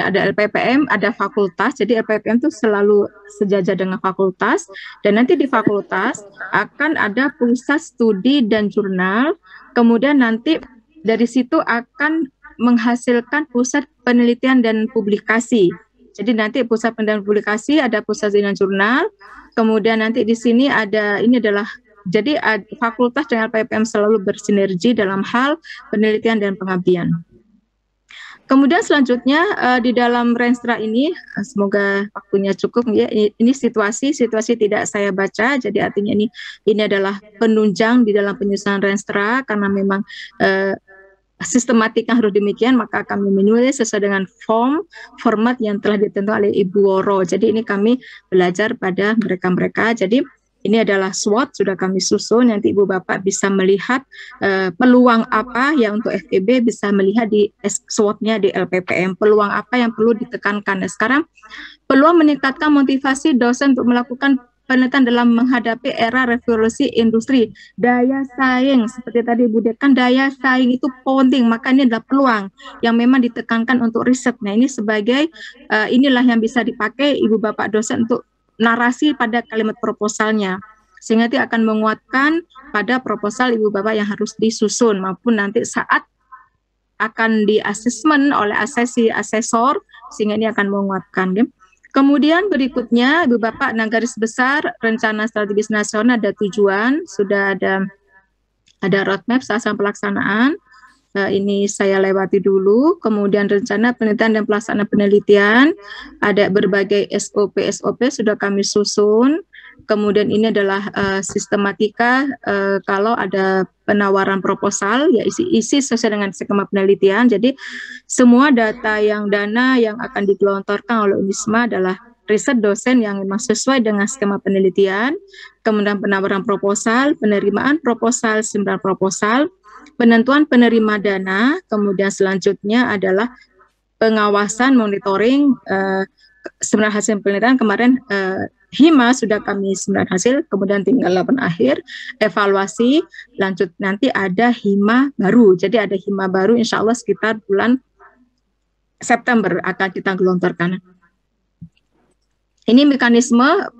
ada LPPM, ada fakultas. Jadi LPPM itu selalu sejajar dengan fakultas, dan nanti di fakultas akan ada pusat studi dan jurnal, kemudian nanti dari situ akan menghasilkan pusat penelitian dan publikasi. Jadi nanti pusat penelitian dan publikasi, ada pusat studi dan jurnal, kemudian nanti di sini ada, ini adalah, jadi fakultas dengan LPPM selalu bersinergi dalam hal penelitian dan pengabdian. Kemudian selanjutnya di dalam Renstra ini, semoga waktunya cukup ya. Ini situasi tidak saya baca, jadi artinya ini adalah penunjang di dalam penyusunan Renstra, karena memang sistematika harus demikian, maka kami menulis sesuai dengan format yang telah ditentukan oleh Ibu Woro. Jadi ini kami belajar pada mereka-mereka. Jadi ini adalah SWOT, sudah kami susun, nanti Ibu Bapak bisa melihat peluang apa yang untuk FEB, bisa melihat di SWOT-nya di LPPM, peluang apa yang perlu ditekankan. Nah, sekarang peluang meningkatkan motivasi dosen untuk melakukan penelitian dalam menghadapi era revolusi industri. Daya saing, seperti tadi Bu Dekan, daya saing itu penting, maka ini adalah peluang yang memang ditekankan untuk riset. Nah ini sebagai, inilah yang bisa dipakai Ibu Bapak dosen untuk narasi pada kalimat proposalnya, sehingga itu akan menguatkan pada proposal Ibu Bapak yang harus disusun, maupun nanti saat akan di-asesmen oleh asesor, sehingga ini akan menguatkan. Ya. Kemudian berikutnya Ibu Bapak, garis besar rencana strategis nasional ada tujuan, sudah ada roadmap sasaran pelaksanaan. Ini saya lewati dulu. Kemudian rencana penelitian dan pelaksanaan penelitian, ada berbagai SOP sudah kami susun. Kemudian ini adalah sistematika kalau ada penawaran proposal, ya isi sesuai dengan skema penelitian. Jadi semua dana yang akan digelontorkan oleh UNISMA adalah riset dosen yang memang sesuai dengan skema penelitian. Kemudian penawaran proposal, penerimaan proposal, simpan proposal, penentuan penerima dana, kemudian selanjutnya adalah pengawasan, monitoring, sebenarnya hasil penelitian kemarin HIMA sudah kami sebenarnya hasil, kemudian tinggal 8 akhir, evaluasi, lanjut nanti ada HIMA baru. Jadi ada HIMA baru insya Allah sekitar bulan September akan kita gelontorkan. Ini mekanisme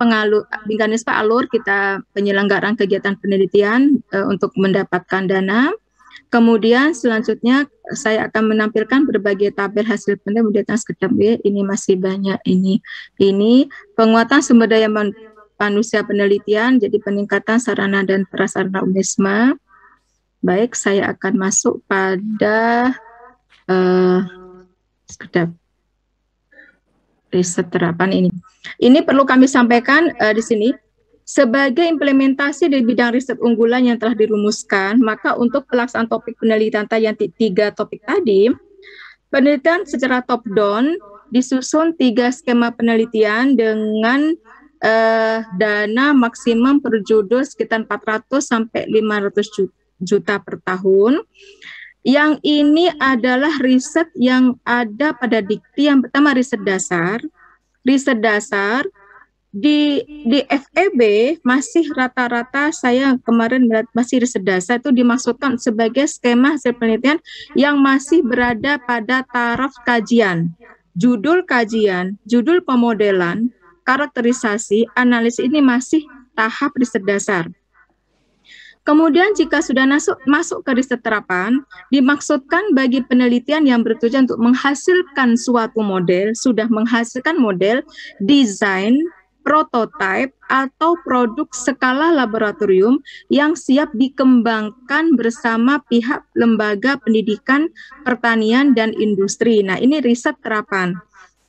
alur kita penyelenggaraan kegiatan penelitian untuk mendapatkan dana. Kemudian selanjutnya saya akan menampilkan berbagai tabel hasil penelitian sekedap B. Ini masih banyak ini penguatan sumber daya manusia penelitian, jadi peningkatan sarana dan prasarana UNISMA. Baik, saya akan masuk pada sekedap riset terapan ini. Ini perlu kami sampaikan di sini. Sebagai implementasi di bidang riset unggulan yang telah dirumuskan, maka untuk pelaksanaan topik penelitian yang 3 topik tadi, penelitian secara top down disusun 3 skema penelitian dengan dana maksimum per judul sekitar 400 sampai 500 juta per tahun. Yang ini adalah riset yang ada pada dikti. Yang pertama riset dasar, di FEB masih rata-rata, saya kemarin melihat masih riset dasar itu dimaksudkan sebagai skema hasil penelitian yang masih berada pada taraf kajian, judul pemodelan, karakterisasi, analisis ini masih tahap riset dasar. Kemudian jika sudah masuk ke riset terapan, dimaksudkan bagi penelitian yang bertujuan untuk menghasilkan suatu model, sudah menghasilkan model, desain, prototipe, atau produk skala laboratorium yang siap dikembangkan bersama pihak lembaga pendidikan, pertanian, dan industri. Nah, ini riset terapan.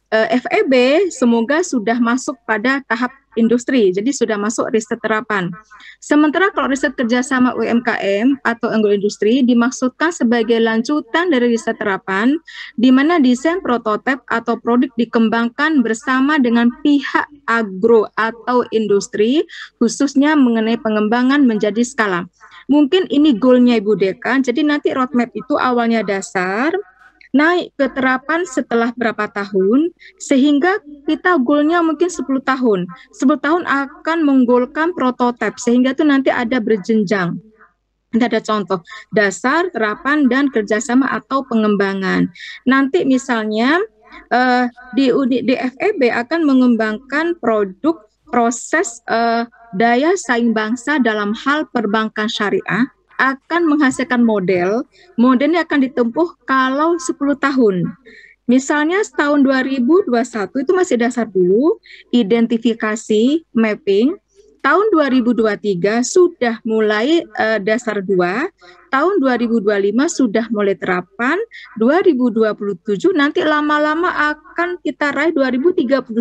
FEB semoga sudah masuk pada tahap industri, jadi sudah masuk riset terapan. Sementara kalau riset kerjasama UMKM atau anggota industri dimaksudkan sebagai lanjutan dari riset terapan, di mana desain prototipe atau produk dikembangkan bersama dengan pihak agro atau industri, khususnya mengenai pengembangan menjadi skala. Mungkin ini goalnya Ibu Dekan, jadi nanti roadmap itu awalnya dasar, naik ke terapan setelah berapa tahun, sehingga kita goalnya mungkin 10 tahun. 10 tahun akan menggolkan prototipe, sehingga itu nanti ada berjenjang. Nanti ada contoh, dasar, terapan, dan kerjasama atau pengembangan. Nanti misalnya di FEB akan mengembangkan produk proses daya saing bangsa dalam hal perbankan syariah, akan menghasilkan modelnya akan ditempuh kalau 10 tahun. Misalnya tahun 2021 itu masih dasar dulu, identifikasi, mapping. Tahun 2023 sudah mulai dasar 2, tahun 2025 sudah mulai terapan, 2027 nanti lama-lama akan kita raih 2031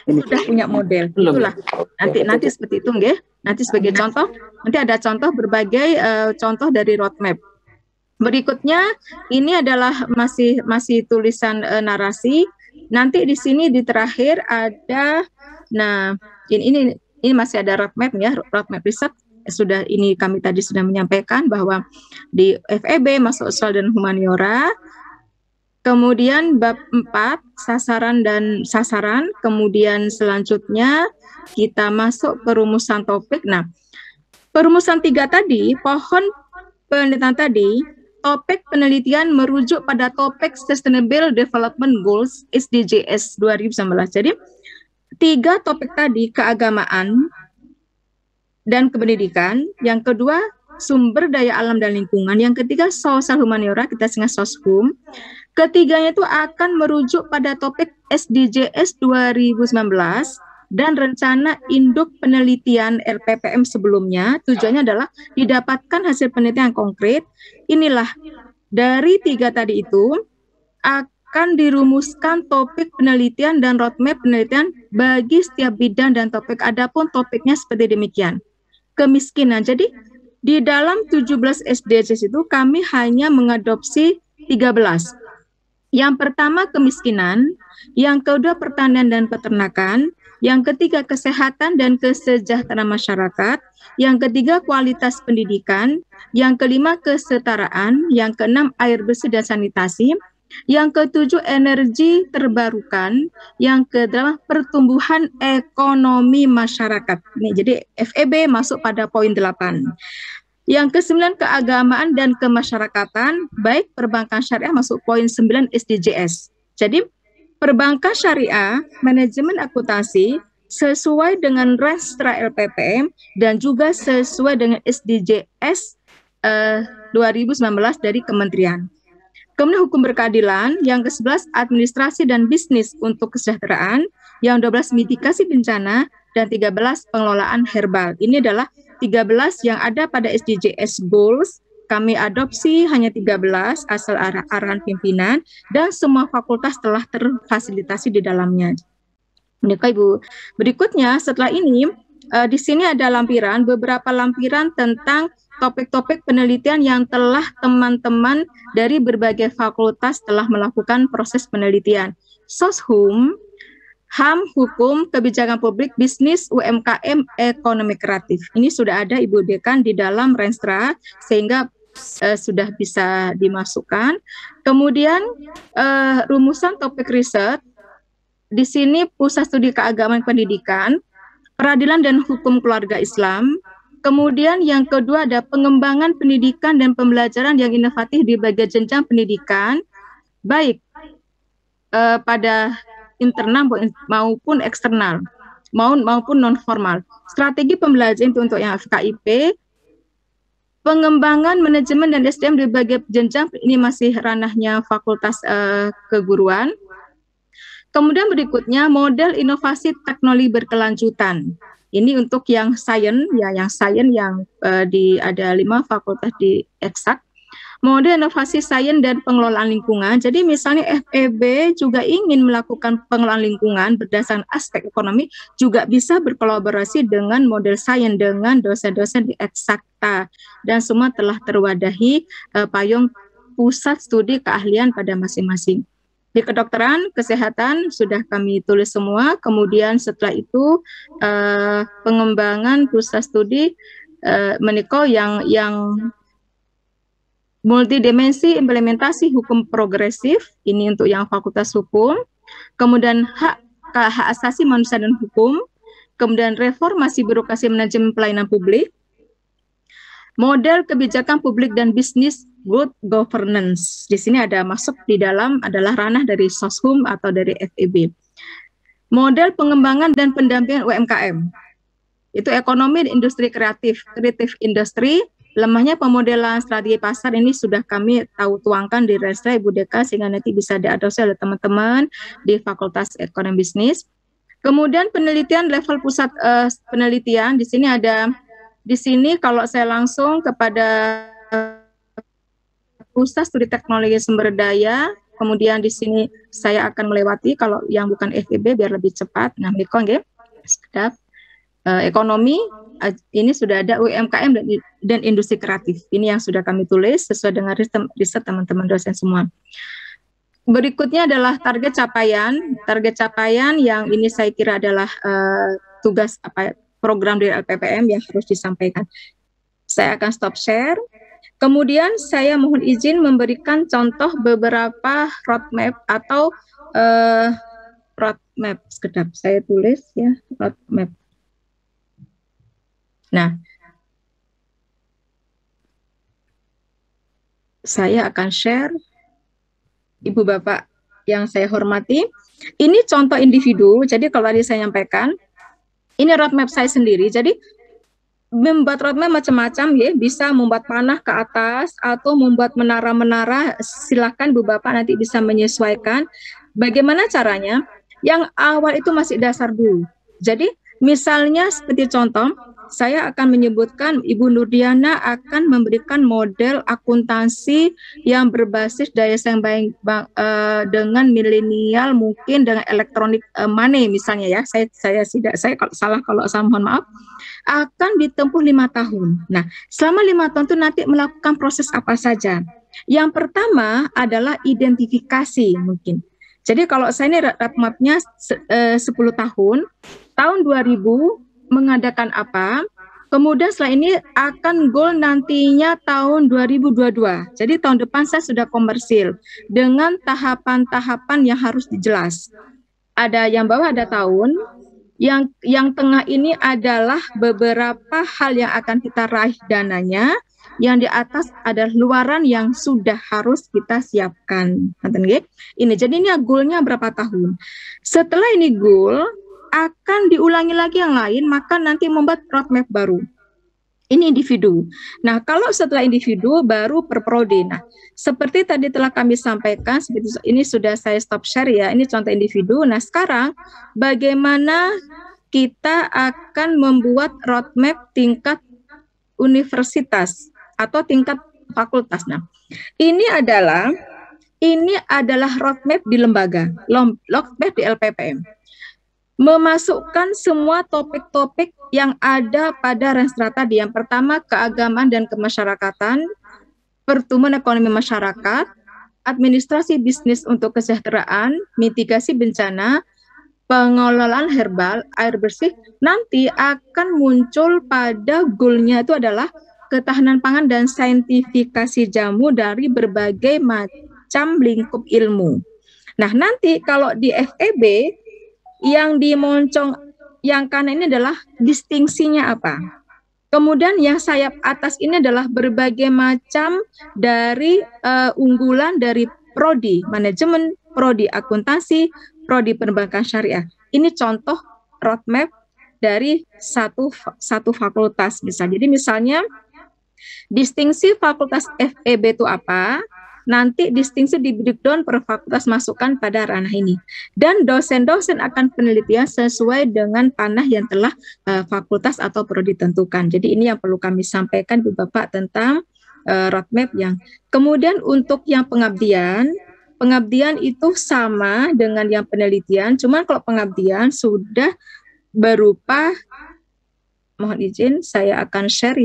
sudah punya model. Itulah nanti seperti itu nggih. Nanti sebagai contoh, nanti ada contoh berbagai contoh dari roadmap. Berikutnya ini adalah masih tulisan narasi. Nanti di sini di terakhir ada, nah ini masih ada roadmap ya, roadmap riset. Kami tadi sudah menyampaikan bahwa di FEB masuk sosial dan humaniora. Kemudian bab 4 sasaran, kemudian selanjutnya kita masuk ke rumusan topik. Nah, perumusan 3 tadi, pohon penelitian tadi, topik penelitian merujuk pada topik Sustainable Development Goals SDGs 2019. Jadi 3 topik tadi, keagamaan dan kependidikan, yang kedua sumber daya alam dan lingkungan, yang ketiga sosial humaniora, kita singkat soshum. Ketiganya itu akan merujuk pada topik SDGs 2019 dan rencana induk penelitian RPPM sebelumnya. Tujuannya adalah didapatkan hasil penelitian konkret. Inilah dari 3 tadi itu akan dirumuskan topik penelitian dan roadmap penelitian bagi setiap bidang dan topik. Adapun topiknya seperti demikian. Kemiskinan. Jadi di dalam 17 SDGs itu kami hanya mengadopsi 13. Yang pertama kemiskinan, yang kedua pertanian dan peternakan, yang ketiga kesehatan dan kesejahteraan masyarakat, yang ketiga kualitas pendidikan, yang kelima kesetaraan, yang keenam air bersih dan sanitasi, yang ketujuh energi terbarukan, yang kedelapan pertumbuhan ekonomi masyarakat. Ini jadi FEB masuk pada poin 8. Yang ke-9 keagamaan dan kemasyarakatan, baik perbankan syariah masuk poin 9 SDGs. Jadi perbankan syariah, manajemen akuntansi sesuai dengan Renstra LPPM dan juga sesuai dengan SDGs 2019 dari kementerian. Kemudian hukum berkeadilan, yang ke-11 administrasi dan bisnis untuk kesejahteraan, yang 12 mitigasi bencana, dan 13 pengelolaan herbal. Ini adalah 13 yang ada pada SDGs Goals. Kami adopsi hanya 13 asal arahan pimpinan dan semua fakultas telah terfasilitasi di dalamnya. Bapak Ibu, berikutnya setelah ini di sini ada beberapa lampiran tentang topik-topik penelitian yang telah teman-teman dari berbagai fakultas telah melakukan proses penelitian. Soshum, HAM, Hukum, Kebijakan Publik, Bisnis, UMKM, Ekonomi Kreatif. Ini sudah ada Ibu Dekan di dalam Renstra, sehingga sudah bisa dimasukkan. Kemudian rumusan topik riset, di sini Pusat Studi Keagamaan Pendidikan, peradilan dan hukum keluarga Islam. Kemudian yang kedua ada pengembangan pendidikan dan pembelajaran yang inovatif di bagian jenjang pendidikan, baik pada internal maupun eksternal, maupun non formal. Strategi pembelajaran itu untuk yang FKIP, pengembangan manajemen dan SDM di bagian jenjang ini masih ranahnya Fakultas Keguruan. Kemudian berikutnya model inovasi teknologi berkelanjutan. Ini untuk yang sains, ya yang sains yang ada 5 fakultas di eksak. Model inovasi sains dan pengelolaan lingkungan. Jadi misalnya FEB juga ingin melakukan pengelolaan lingkungan berdasarkan aspek ekonomi, juga bisa berkolaborasi dengan model sains dengan dosen-dosen di eksakta. Dan semua telah terwadahi payung pusat studi keahlian pada masing-masing. Di kedokteran, kesehatan sudah kami tulis semua. Kemudian setelah itu pengembangan pusat studi menikah yang multidimensi implementasi hukum progresif, ini untuk yang Fakultas Hukum. Kemudian hak asasi manusia dan hukum. Kemudian reformasi birokrasi manajemen pelayanan publik. Model kebijakan publik dan bisnis good governance. Di sini ada masuk di dalam adalah ranah dari Soshum atau dari FEB. Model pengembangan dan pendampingan UMKM. Itu ekonomi dan industri kreatif industri. Lemahnya pemodelan strategi pasar ini sudah kami tuangkan di Restra Ibu Deka sehingga nanti bisa diadopsi oleh teman-teman di Fakultas Ekonomi Bisnis. Kemudian penelitian level pusat penelitian di sini ada. Di sini kalau saya langsung kepada Pusat Studi Teknologi Sumber Daya, kemudian di sini saya akan melewati kalau yang bukan FEB biar lebih cepat. Nah, ekonomi ini sudah ada UMKM dan industri kreatif. Ini yang sudah kami tulis sesuai dengan riset teman-teman dosen semua. Berikutnya adalah target capaian. Target capaian yang ini saya kira adalah tugas program dari LPPM yang harus disampaikan. Saya akan stop share. Kemudian saya mohon izin memberikan contoh beberapa roadmap atau roadmap. Sekedap saya tulis ya, roadmap. Nah, saya akan share, Ibu Bapak yang saya hormati. Ini contoh individu, jadi kalau tadi saya nyampaikan, ini roadmap saya sendiri, jadi membuat roadmap macam-macam ya, bisa membuat panah ke atas atau membuat menara-menara, silakan Bu Bapak nanti bisa menyesuaikan. Bagaimana caranya? Yang awal itu masih dasar dulu. Jadi misalnya seperti contoh, saya akan menyebutkan Ibu Nurdiana akan memberikan model akuntansi yang berbasis daya saing baik dengan milenial, mungkin dengan elektronik money misalnya ya. Saya kalau salah mohon maaf. Akan ditempuh 5 tahun. Nah, selama 5 tahun itu nanti melakukan proses apa saja? Yang pertama adalah identifikasi mungkin. Jadi kalau saya ini roadmap-nya 10 tahun, tahun 2000 mengadakan apa, kemudian setelah ini akan goal nantinya tahun 2022. Jadi tahun depan saya sudah komersil dengan tahapan-tahapan yang harus dijelas. Ada yang bawah ada tahun, yang tengah ini adalah beberapa hal yang akan kita raih dananya, yang di atas adalah luaran yang sudah harus kita siapkan. Ini jadi ini goalnya berapa tahun. Setelah ini goal akan diulangi lagi yang lain, maka nanti membuat roadmap baru. Ini individu. Nah, kalau setelah individu baru per prodi. Nah, seperti tadi telah kami sampaikan, seperti ini sudah saya stop share ya. Ini contoh individu. Nah, sekarang bagaimana kita akan membuat roadmap tingkat universitas atau tingkat fakultas. Nah, ini adalah roadmap di lembaga, roadmap di LPPM. Memasukkan semua topik-topik yang ada pada Renstra tadi. Yang pertama, keagamaan dan kemasyarakatan, pertumbuhan ekonomi masyarakat, administrasi bisnis untuk kesejahteraan, mitigasi bencana, pengelolaan herbal, air bersih. Nanti akan muncul pada goalnya itu adalah ketahanan pangan dan saintifikasi jamu dari berbagai macam lingkup ilmu. Nah, nanti kalau di FEB yang yang kanan ini adalah distingsinya apa. Kemudian yang sayap atas ini adalah berbagai macam dari unggulan dari prodi manajemen, prodi akuntansi, prodi perbankan syariah. Ini contoh roadmap dari satu fakultas misalnya. Jadi misalnya distingsi fakultas FEB itu apa? Nanti distingsi di breakdown per fakultas masukkan pada ranah ini. Dan dosen-dosen akan penelitian sesuai dengan panah yang telah fakultas atau prodi tentukan. Jadi ini yang perlu kami sampaikan Ibu Bapak tentang roadmap yang. Kemudian untuk yang pengabdian itu sama dengan yang penelitian, cuman kalau pengabdian sudah berupa, mohon izin saya akan share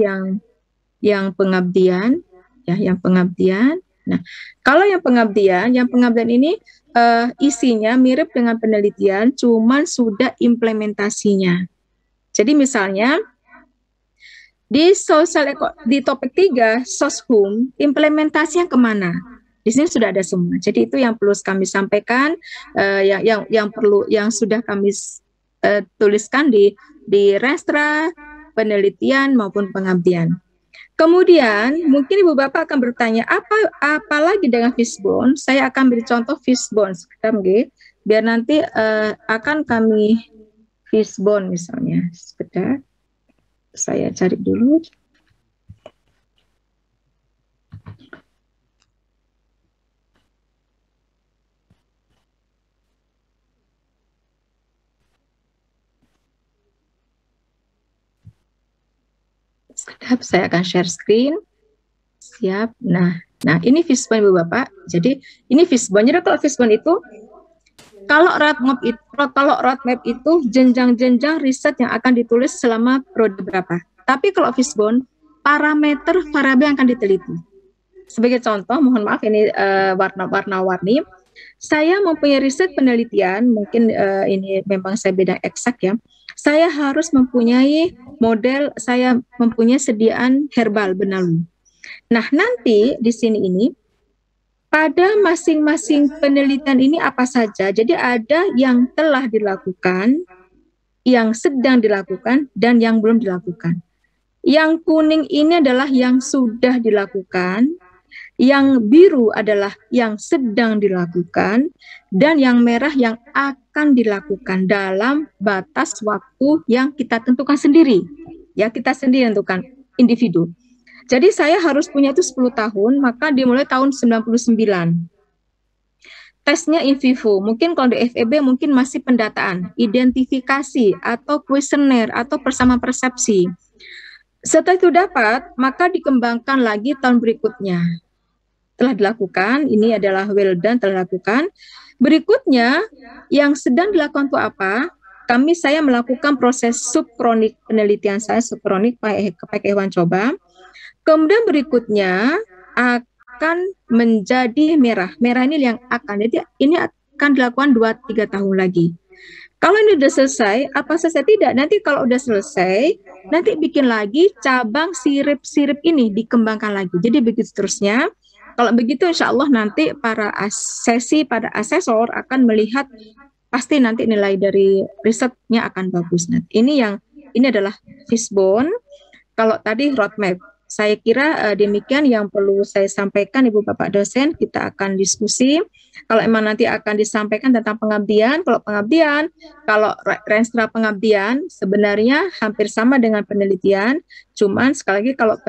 yang pengabdian, ya, yang pengabdian. Nah, kalau yang pengabdian ini isinya mirip dengan penelitian, cuman sudah implementasinya. Jadi misalnya di topik 3 soshum, implementasinya kemana? Di sini sudah ada semua. Jadi itu yang perlu kami sampaikan, yang sudah kami tuliskan di restra, penelitian maupun pengabdian. Kemudian mungkin Ibu Bapak akan bertanya apa lagi dengan fishbone? Saya akan beri contoh fishbone sebentar, biar nanti akan kami fishbone misalnya. Sebentar, saya cari dulu. Sedap, saya akan share screen. Siap. Nah ini fishbone Ibu Bapak. Jadi ini fishbone. Jadi kalau fishbone itu kalau roadmap itu jenjang-jenjang riset yang akan ditulis selama prodi berapa. Tapi kalau fishbone parameter variabel yang akan diteliti. Sebagai contoh, mohon maaf ini warna-warni. Saya mempunyai riset penelitian, mungkin ini memang saya bidang eksak ya. Saya harus mempunyai model, saya mempunyai sediaan herbal benalu. Nah, nanti di sini ini pada masing-masing penelitian ini apa saja. Jadi ada yang telah dilakukan, yang sedang dilakukan, dan yang belum dilakukan. Yang kuning ini adalah yang sudah dilakukan, yang biru adalah yang sedang dilakukan, dan yang merah yang akan dilakukan dalam batas waktu yang kita tentukan sendiri. Ya, kita sendiri tentukan individu. Jadi saya harus punya itu 10 tahun, maka dimulai tahun 99. Tesnya in vivo, mungkin kalau di FEB mungkin masih pendataan, identifikasi, atau kuesioner, atau persamaan persepsi. Setelah itu dapat, maka dikembangkan lagi tahun berikutnya. Telah dilakukan, ini adalah well done, telah dilakukan. Berikutnya, yang sedang dilakukan itu apa? Saya melakukan proses subkronik penelitian saya, subkronik pakai hewan coba. Kemudian berikutnya akan menjadi merah. Merah ini yang akan, jadi ini akan dilakukan 2-3 tahun lagi. Kalau ini sudah selesai, apa selesai? Tidak. Nanti kalau sudah selesai, nanti bikin lagi cabang sirip-sirip ini, dikembangkan lagi. Jadi begitu seterusnya. Kalau begitu insya Allah nanti para asesor akan melihat pasti nanti nilai dari risetnya akan bagus. Nah, ini adalah fishbone. Kalau tadi roadmap, saya kira demikian yang perlu saya sampaikan Ibu Bapak dosen. Kita akan diskusi. Kalau emang nanti akan disampaikan tentang pengabdian, kalau renstra pengabdian sebenarnya hampir sama dengan penelitian. Cuman sekali lagi kalau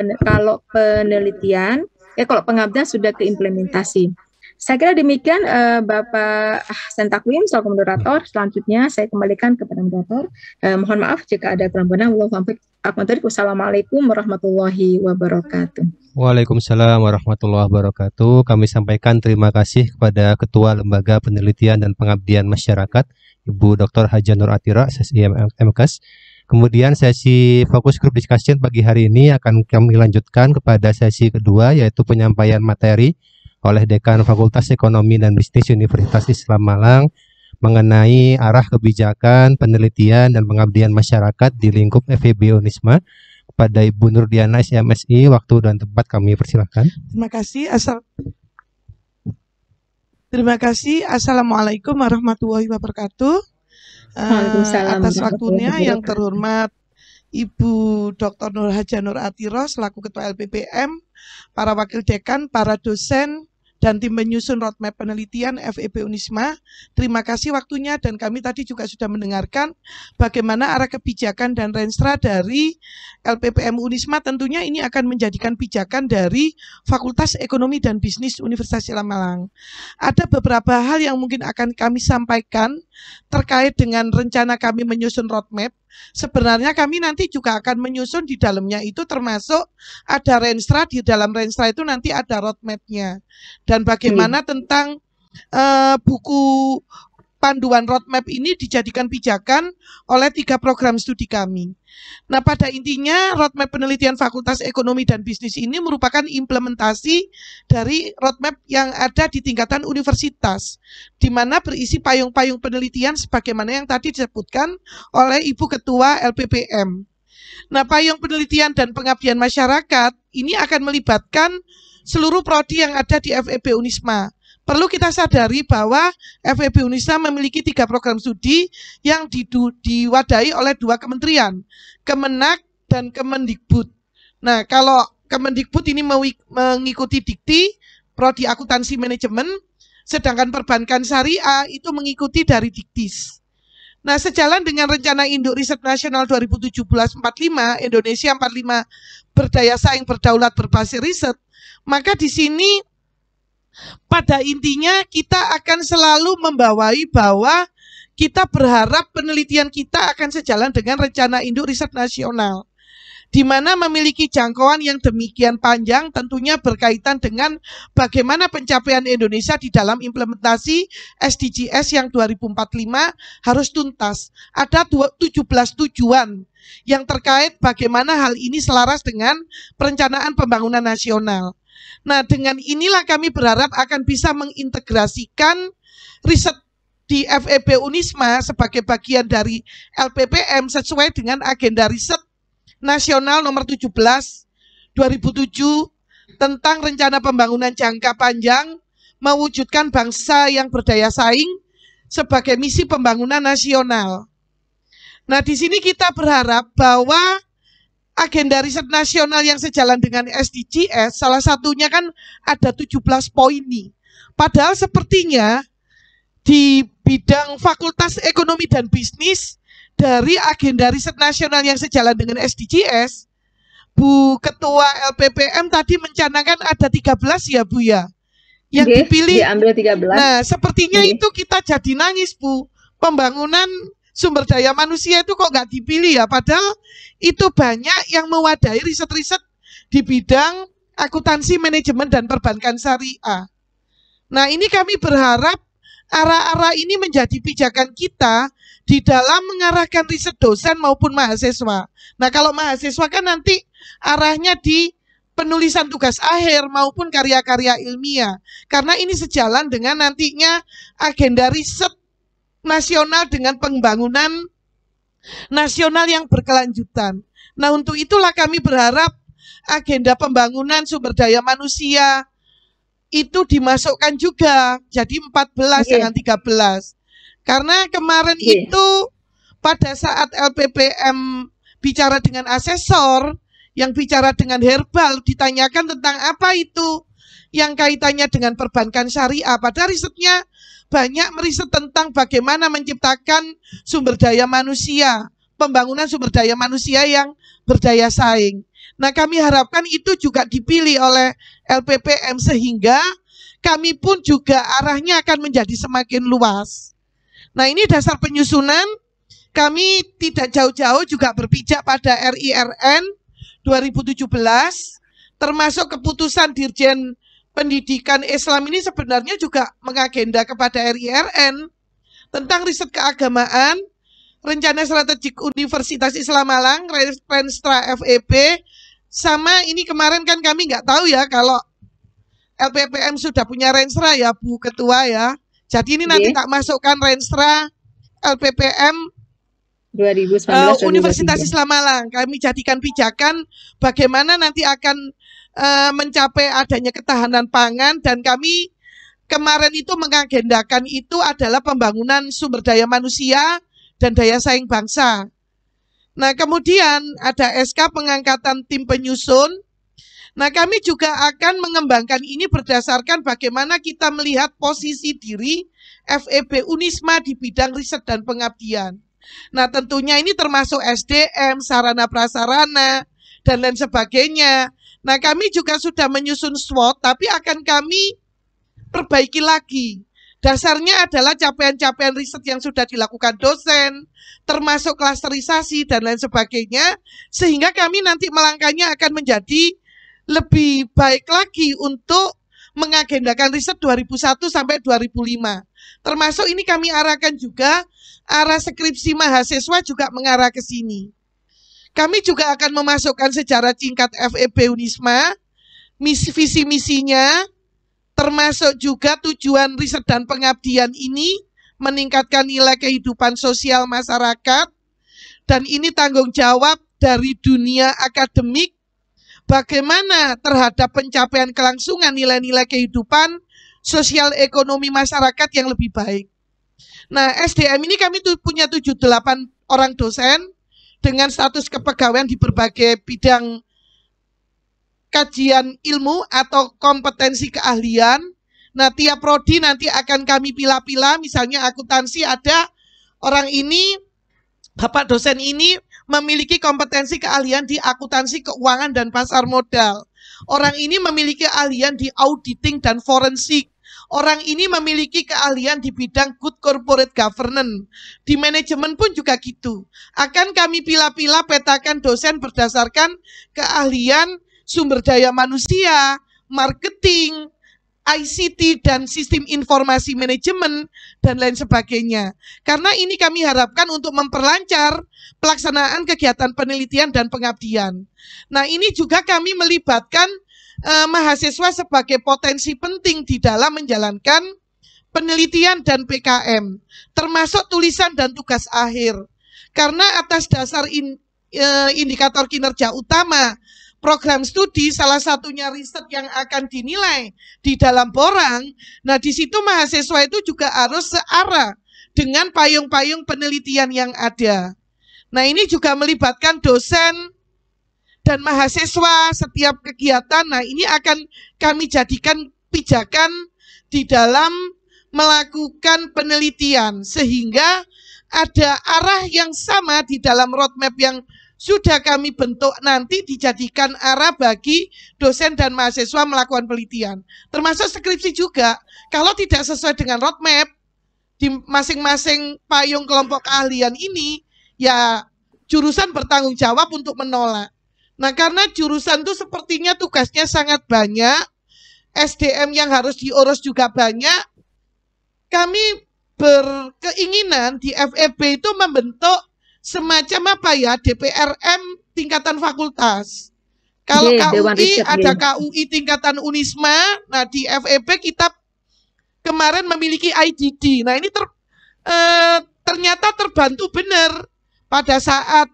penelitian kalau pengabdian sudah ke implementasi. Saya kira demikian Bapak Ahsan Takwim selaku moderator. Selanjutnya saya kembalikan kepada moderator. Mohon maaf jika ada kelemahan. Wassalamualaikum warahmatullahi wabarakatuh. Waalaikumsalam warahmatullahi wabarakatuh. Kami sampaikan terima kasih kepada Ketua Lembaga Penelitian dan Pengabdian Masyarakat, Ibu Dr. Haja Nur Atira, SSI MKes. Kemudian sesi fokus group discussion pagi hari ini akan kami lanjutkan kepada sesi kedua, yaitu penyampaian materi oleh Dekan Fakultas Ekonomi dan Bisnis Universitas Islam Malang mengenai arah kebijakan, penelitian, dan pengabdian masyarakat di lingkup FEB Unisma. Kepada Ibu Nurdiana SMSI, waktu dan tempat kami persilahkan. Terima kasih. Assalamualaikum warahmatullahi wabarakatuh. Waalaikumsalam atas warahmatullahi waktunya yang wabarakatuh. terhormat Ibu Dr. Nur Haja Nur Atiro selaku Ketua LPPM, para wakil dekan, para dosen, dan tim penyusun roadmap penelitian FEB Unisma. Terima kasih waktunya, dan kami tadi juga sudah mendengarkan bagaimana arah kebijakan dan renstra dari LPPM Unisma. Tentunya ini akan menjadikan pijakan dari Fakultas Ekonomi dan Bisnis Universitas Islam Malang. Ada beberapa hal yang mungkin akan kami sampaikan terkait dengan rencana kami menyusun roadmap. Sebenarnya kami nanti juga akan menyusun di dalamnya itu termasuk ada renstra, di dalam renstra itu nanti ada roadmap-nya. Dan bagaimana tentang buku panduan roadmap ini dijadikan pijakan oleh 3 program studi kami. Nah, pada intinya roadmap penelitian Fakultas Ekonomi dan Bisnis ini merupakan implementasi dari roadmap yang ada di tingkatan universitas, di mana berisi payung-payung penelitian sebagaimana yang tadi disebutkan oleh Ibu Ketua LPPM. Nah, payung penelitian dan pengabdian masyarakat ini akan melibatkan seluruh prodi yang ada di FEB Unisma. Perlu kita sadari bahwa FEB Unisma memiliki 3 program studi yang diwadahi oleh 2 kementerian, Kemenak dan Kemendikbud. Nah, kalau Kemendikbud ini mengikuti Dikti, prodi akuntansi manajemen, sedangkan perbankan syariah itu mengikuti dari Diktis. Nah, sejalan dengan rencana Induk Riset Nasional 2017-45, Indonesia 45 berdaya saing berdaulat berbasis riset, maka di sini pada intinya kita akan selalu membawai bahwa kita berharap penelitian kita akan sejalan dengan rencana Induk Riset Nasional, di mana memiliki jangkauan yang demikian panjang, tentunya berkaitan dengan bagaimana pencapaian Indonesia di dalam implementasi SDGs yang 2045 harus tuntas. Ada 17 tujuan yang terkait bagaimana hal ini selaras dengan perencanaan pembangunan nasional. Nah, dengan inilah kami berharap akan bisa mengintegrasikan riset di FEB Unisma sebagai bagian dari LPPM sesuai dengan agenda riset nasional nomor 17 2007 tentang rencana pembangunan jangka panjang mewujudkan bangsa yang berdaya saing sebagai misi pembangunan nasional. Nah, di sini kita berharap bahwa agenda riset nasional yang sejalan dengan SDGs, salah satunya kan ada 17 poin nih. Padahal sepertinya di bidang Fakultas Ekonomi dan Bisnis dari agenda riset nasional yang sejalan dengan SDGs, Bu Ketua LPPM tadi mencanangkan ada 13 ya Bu ya, yang dipilih. Diambil 13. Nah, sepertinya itu kita jadi nangis Bu. Pembangunan sumber daya manusia itu kok nggak dipilih ya, padahal itu banyak yang mewadahi riset-riset di bidang akuntansi manajemen dan perbankan syariah. Nah, ini kami berharap arah-arah ini menjadi pijakan kita di dalam mengarahkan riset dosen maupun mahasiswa. Nah, kalau mahasiswa kan nanti arahnya di penulisan tugas akhir maupun karya-karya ilmiah, karena ini sejalan dengan nantinya agenda riset nasional dengan pembangunan nasional yang berkelanjutan. Nah, untuk itulah kami berharap agenda pembangunan sumber daya manusia itu dimasukkan juga jadi 14 jangan 13. Karena kemarin itu pada saat LPPM bicara dengan asesor yang bicara dengan herbal, ditanyakan tentang apa itu yang kaitannya dengan perbankan syariah, padahal risetnya banyak meriset tentang bagaimana menciptakan sumber daya manusia, pembangunan sumber daya manusia yang berdaya saing. Nah, kami harapkan itu juga dipilih oleh LPPM sehingga kami pun juga arahnya akan menjadi semakin luas. Nah, ini dasar penyusunan. Kami tidak jauh-jauh juga berpijak pada RIRN 2017, termasuk keputusan Dirjen Pendidikan Islam ini sebenarnya juga mengagenda kepada RIRN tentang riset keagamaan, rencana strategik Universitas Islam Malang, Renstra FEB, sama ini kemarin kan kami nggak tahu ya kalau LPPM sudah punya Renstra ya Bu Ketua ya. Jadi ini nanti tak masukkan Renstra LPPM 2019 Universitas Islam Malang. Kami jadikan pijakan bagaimana nanti akan mencapai adanya ketahanan pangan, dan kami kemarin itu mengagendakan itu adalah pembangunan sumber daya manusia dan daya saing bangsa. Nah, kemudian ada SK pengangkatan tim penyusun. Nah, kami juga akan mengembangkan ini berdasarkan bagaimana kita melihat posisi diri FEB Unisma di bidang riset dan pengabdian. Nah, tentunya ini termasuk SDM, sarana prasarana, dan lain sebagainya. Nah, kami juga sudah menyusun SWOT, tapi akan kami perbaiki lagi. Dasarnya adalah capaian-capaian riset yang sudah dilakukan dosen, termasuk klasterisasi dan lain sebagainya, sehingga kami nanti melangkahnya akan menjadi lebih baik lagi untuk mengagendakan riset 2001 sampai 2005. Termasuk ini kami arahkan juga, arah skripsi mahasiswa juga mengarah ke sini. Kami juga akan memasukkan sejarah singkat FEB Unisma, visi misinya, termasuk juga tujuan riset dan pengabdian ini meningkatkan nilai kehidupan sosial masyarakat, dan ini tanggung jawab dari dunia akademik bagaimana terhadap pencapaian kelangsungan nilai-nilai kehidupan sosial ekonomi masyarakat yang lebih baik. Nah, SDM ini kami punya 78 orang dosen dengan status kepegawaian di berbagai bidang kajian ilmu atau kompetensi keahlian. Nah, tiap prodi nanti akan kami pilah-pilah, misalnya akuntansi ada orang ini, Bapak dosen ini memiliki kompetensi keahlian di akuntansi keuangan dan pasar modal. Orang ini memiliki keahlian di auditing dan forensik. Orang ini memiliki keahlian di bidang good corporate governance. Di manajemen pun juga gitu. Akan kami pilah-pilah petakan dosen berdasarkan keahlian sumber daya manusia, marketing, ICT, dan sistem informasi manajemen, dan lain sebagainya. Karena ini kami harapkan untuk memperlancar pelaksanaan kegiatan penelitian dan pengabdian. Nah, ini juga kami melibatkan mahasiswa sebagai potensi penting di dalam menjalankan penelitian dan PKM, termasuk tulisan dan tugas akhir. Karena atas dasar indikator kinerja utama program studi, salah satunya riset yang akan dinilai di dalam borang. Nah, di situ mahasiswa itu juga harus searah dengan payung-payung penelitian yang ada. Nah, ini juga melibatkan dosen dan mahasiswa setiap kegiatan. Nah, ini akan kami jadikan pijakan di dalam melakukan penelitian, sehingga ada arah yang sama di dalam roadmap yang sudah kami bentuk nanti dijadikan arah bagi dosen dan mahasiswa melakukan penelitian. Termasuk skripsi juga, kalau tidak sesuai dengan roadmap di masing-masing payung kelompok keahlian ini, ya jurusan bertanggung jawab untuk menolak. Nah, karena jurusan itu sepertinya tugasnya sangat banyak, SDM yang harus diurus juga banyak, kami berkeinginan di FEB itu membentuk semacam apa ya, DPRM tingkatan fakultas. Kalau KUI ada KUI tingkatan Unisma. Nah, di FEB kita kemarin memiliki IDD. Nah, ini ternyata terbantu benar pada saat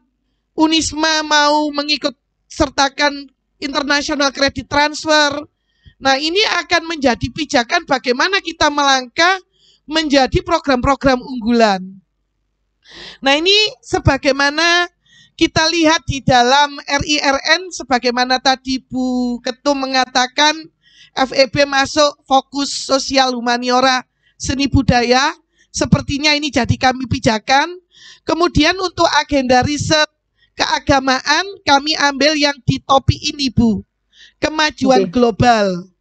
Unisma mau mengikut sertakan international credit transfer. Nah, ini akan menjadi pijakan bagaimana kita melangkah menjadi program-program unggulan. Nah, ini sebagaimana kita lihat di dalam RIRN, sebagaimana tadi Bu Ketum mengatakan, FEB masuk fokus sosial humaniora seni budaya, sepertinya ini jadi kami pijakan. Kemudian untuk agenda riset keagamaan, kami ambil yang di topik ini, Bu, kemajuan global.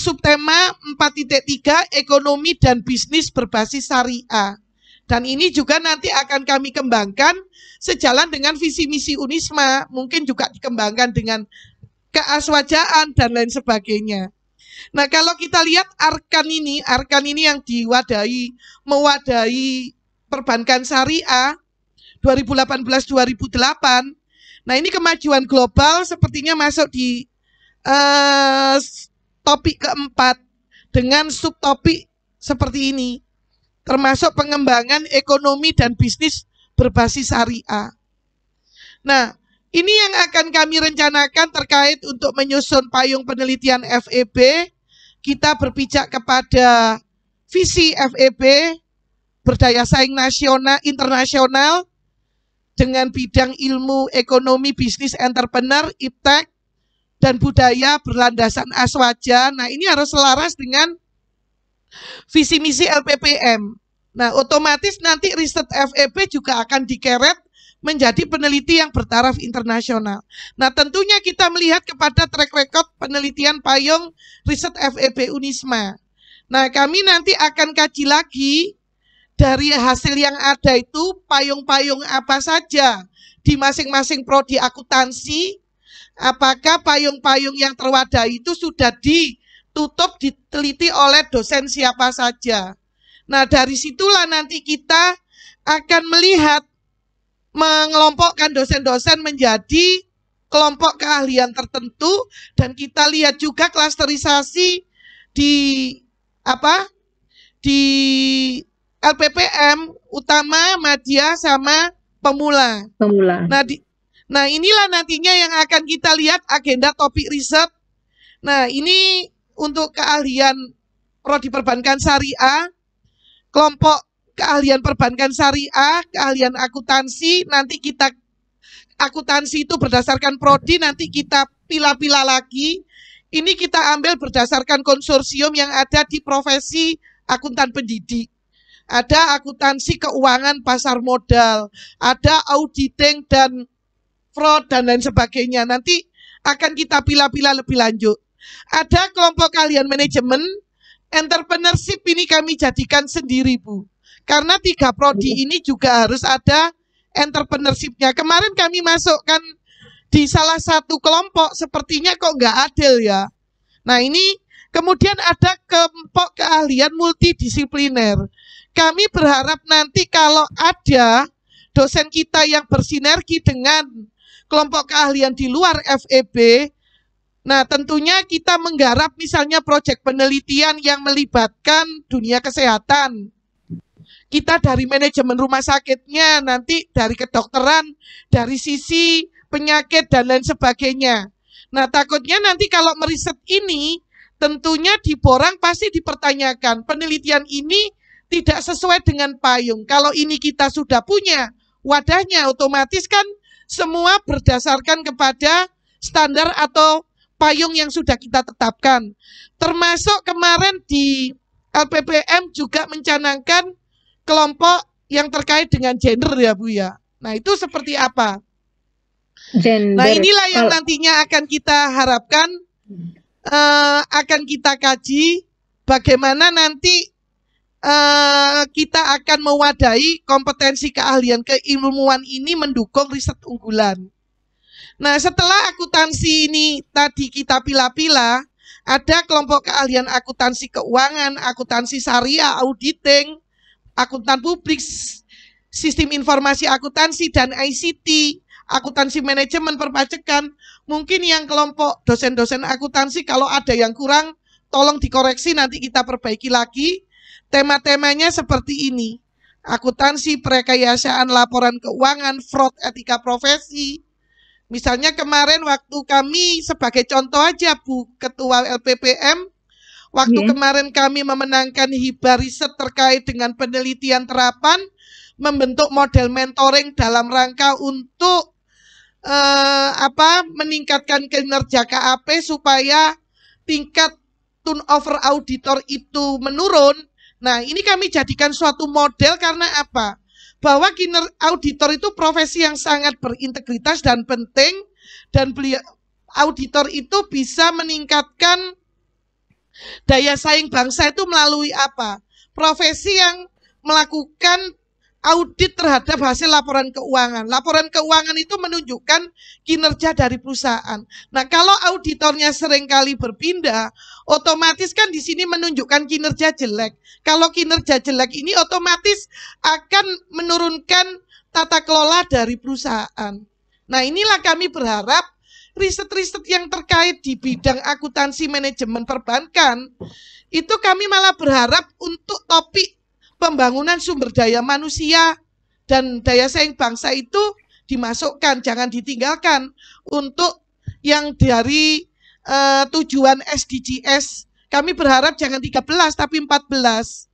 Subtema 4.3, ekonomi dan bisnis berbasis syariah. Dan ini juga nanti akan kami kembangkan sejalan dengan visi misi Unisma, mungkin juga dikembangkan dengan keaswajaan dan lain sebagainya. Nah, kalau kita lihat arkan ini yang mewadahi perbankan syariah 2018-2008. Nah, ini kemajuan global sepertinya masuk di topik keempat dengan subtopik seperti ini, termasuk pengembangan ekonomi dan bisnis berbasis syariah. Nah, ini yang akan kami rencanakan terkait untuk menyusun payung penelitian FEB. Kita berpijak kepada visi FEB, berdaya saing nasional, internasional, dengan bidang ilmu, ekonomi, bisnis, entrepreneur, iptek, dan budaya berlandasan aswaja. Nah, ini harus selaras dengan visi misi LPPM. Nah, otomatis nanti riset FEB juga akan dikeret menjadi peneliti yang bertaraf internasional. Nah, tentunya kita melihat kepada track record penelitian payung riset FEB Unisma. Nah, kami nanti akan kaji lagi dari hasil yang ada itu payung-payung apa saja di masing-masing prodi akuntansi, apakah payung-payung yang terwadahi itu sudah ditutup, diteliti oleh dosen siapa saja. Nah, dari situlah nanti kita akan melihat, mengelompokkan dosen-dosen menjadi kelompok keahlian tertentu, dan kita lihat juga klasterisasi di LPPM, utama, madya, sama pemula. Nah, inilah nantinya yang akan kita lihat agenda topik riset. Nah, ini untuk keahlian prodi perbankan syariah, kelompok keahlian perbankan syariah, keahlian akuntansi. Nanti kita akuntansi itu berdasarkan prodi, nanti kita pilah-pilah lagi. Ini kita ambil berdasarkan konsorsium yang ada di profesi akuntan pendidik. Ada akuntansi keuangan pasar modal, ada auditing dan fraud dan lain sebagainya. Nanti akan kita pilah-pilah lebih lanjut. Ada kelompok keahlian manajemen, entrepreneurship ini kami jadikan sendiri, Bu. Karena 3 prodi ini juga harus ada entrepreneurship-nya. Kemarin kami masukkan di salah satu kelompok, sepertinya kok nggak adil ya. Nah, ini kemudian ada kelompok keahlian multidisipliner. Kami berharap nanti kalau ada dosen kita yang bersinergi dengan kelompok keahlian di luar FEB, nah tentunya kita menggarap misalnya proyek penelitian yang melibatkan dunia kesehatan. Kita dari manajemen rumah sakitnya, nanti dari kedokteran, dari sisi penyakit dan lain sebagainya. Nah, takutnya nanti kalau meriset ini, tentunya di Borang pasti dipertanyakan, penelitian ini tidak sesuai dengan payung. Kalau ini kita sudah punya wadahnya, otomatis kan semua berdasarkan kepada standar atau payung yang sudah kita tetapkan. Termasuk kemarin di LPPM juga mencanangkan kelompok yang terkait dengan gender ya, Bu ya. Nah, itu seperti apa? Nah, inilah yang nantinya akan kita harapkan, akan kita kaji bagaimana nanti kita akan mewadahi kompetensi keahlian keilmuan ini mendukung riset unggulan. Nah, setelah akuntansi ini tadi kita pilah-pilah, ada kelompok keahlian akuntansi keuangan, akuntansi syariah, auditing, akuntan publik, sistem informasi akuntansi dan ICT, akuntansi manajemen perpajakan. Mungkin yang kelompok dosen-dosen akuntansi kalau ada yang kurang, tolong dikoreksi, nanti kita perbaiki lagi. Tema-temanya seperti ini: akuntansi, perekayasaan laporan keuangan, fraud, etika profesi. Misalnya kemarin waktu kami sebagai contoh aja, Bu Ketua LPPM, waktu kemarin kami memenangkan hibah riset terkait dengan penelitian terapan, membentuk model mentoring dalam rangka untuk meningkatkan kinerja KAP supaya tingkat turnover auditor itu menurun. Nah, ini kami jadikan suatu model karena apa? Bahwa auditor itu profesi yang sangat berintegritas dan penting, dan auditor itu bisa meningkatkan daya saing bangsa itu melalui apa? Profesi yang melakukan audit terhadap hasil laporan keuangan. Laporan keuangan itu menunjukkan kinerja dari perusahaan. Nah, kalau auditornya seringkali berpindah, otomatis kan di sini menunjukkan kinerja jelek. Kalau kinerja jelek ini otomatis akan menurunkan tata kelola dari perusahaan. Nah, inilah kami berharap riset-riset yang terkait di bidang akuntansi manajemen perbankan, itu kami malah berharap untuk topik pembangunan sumber daya manusia dan daya saing bangsa itu dimasukkan, jangan ditinggalkan. Untuk yang dari tujuan SDGs, kami berharap jangan 13 tapi 14.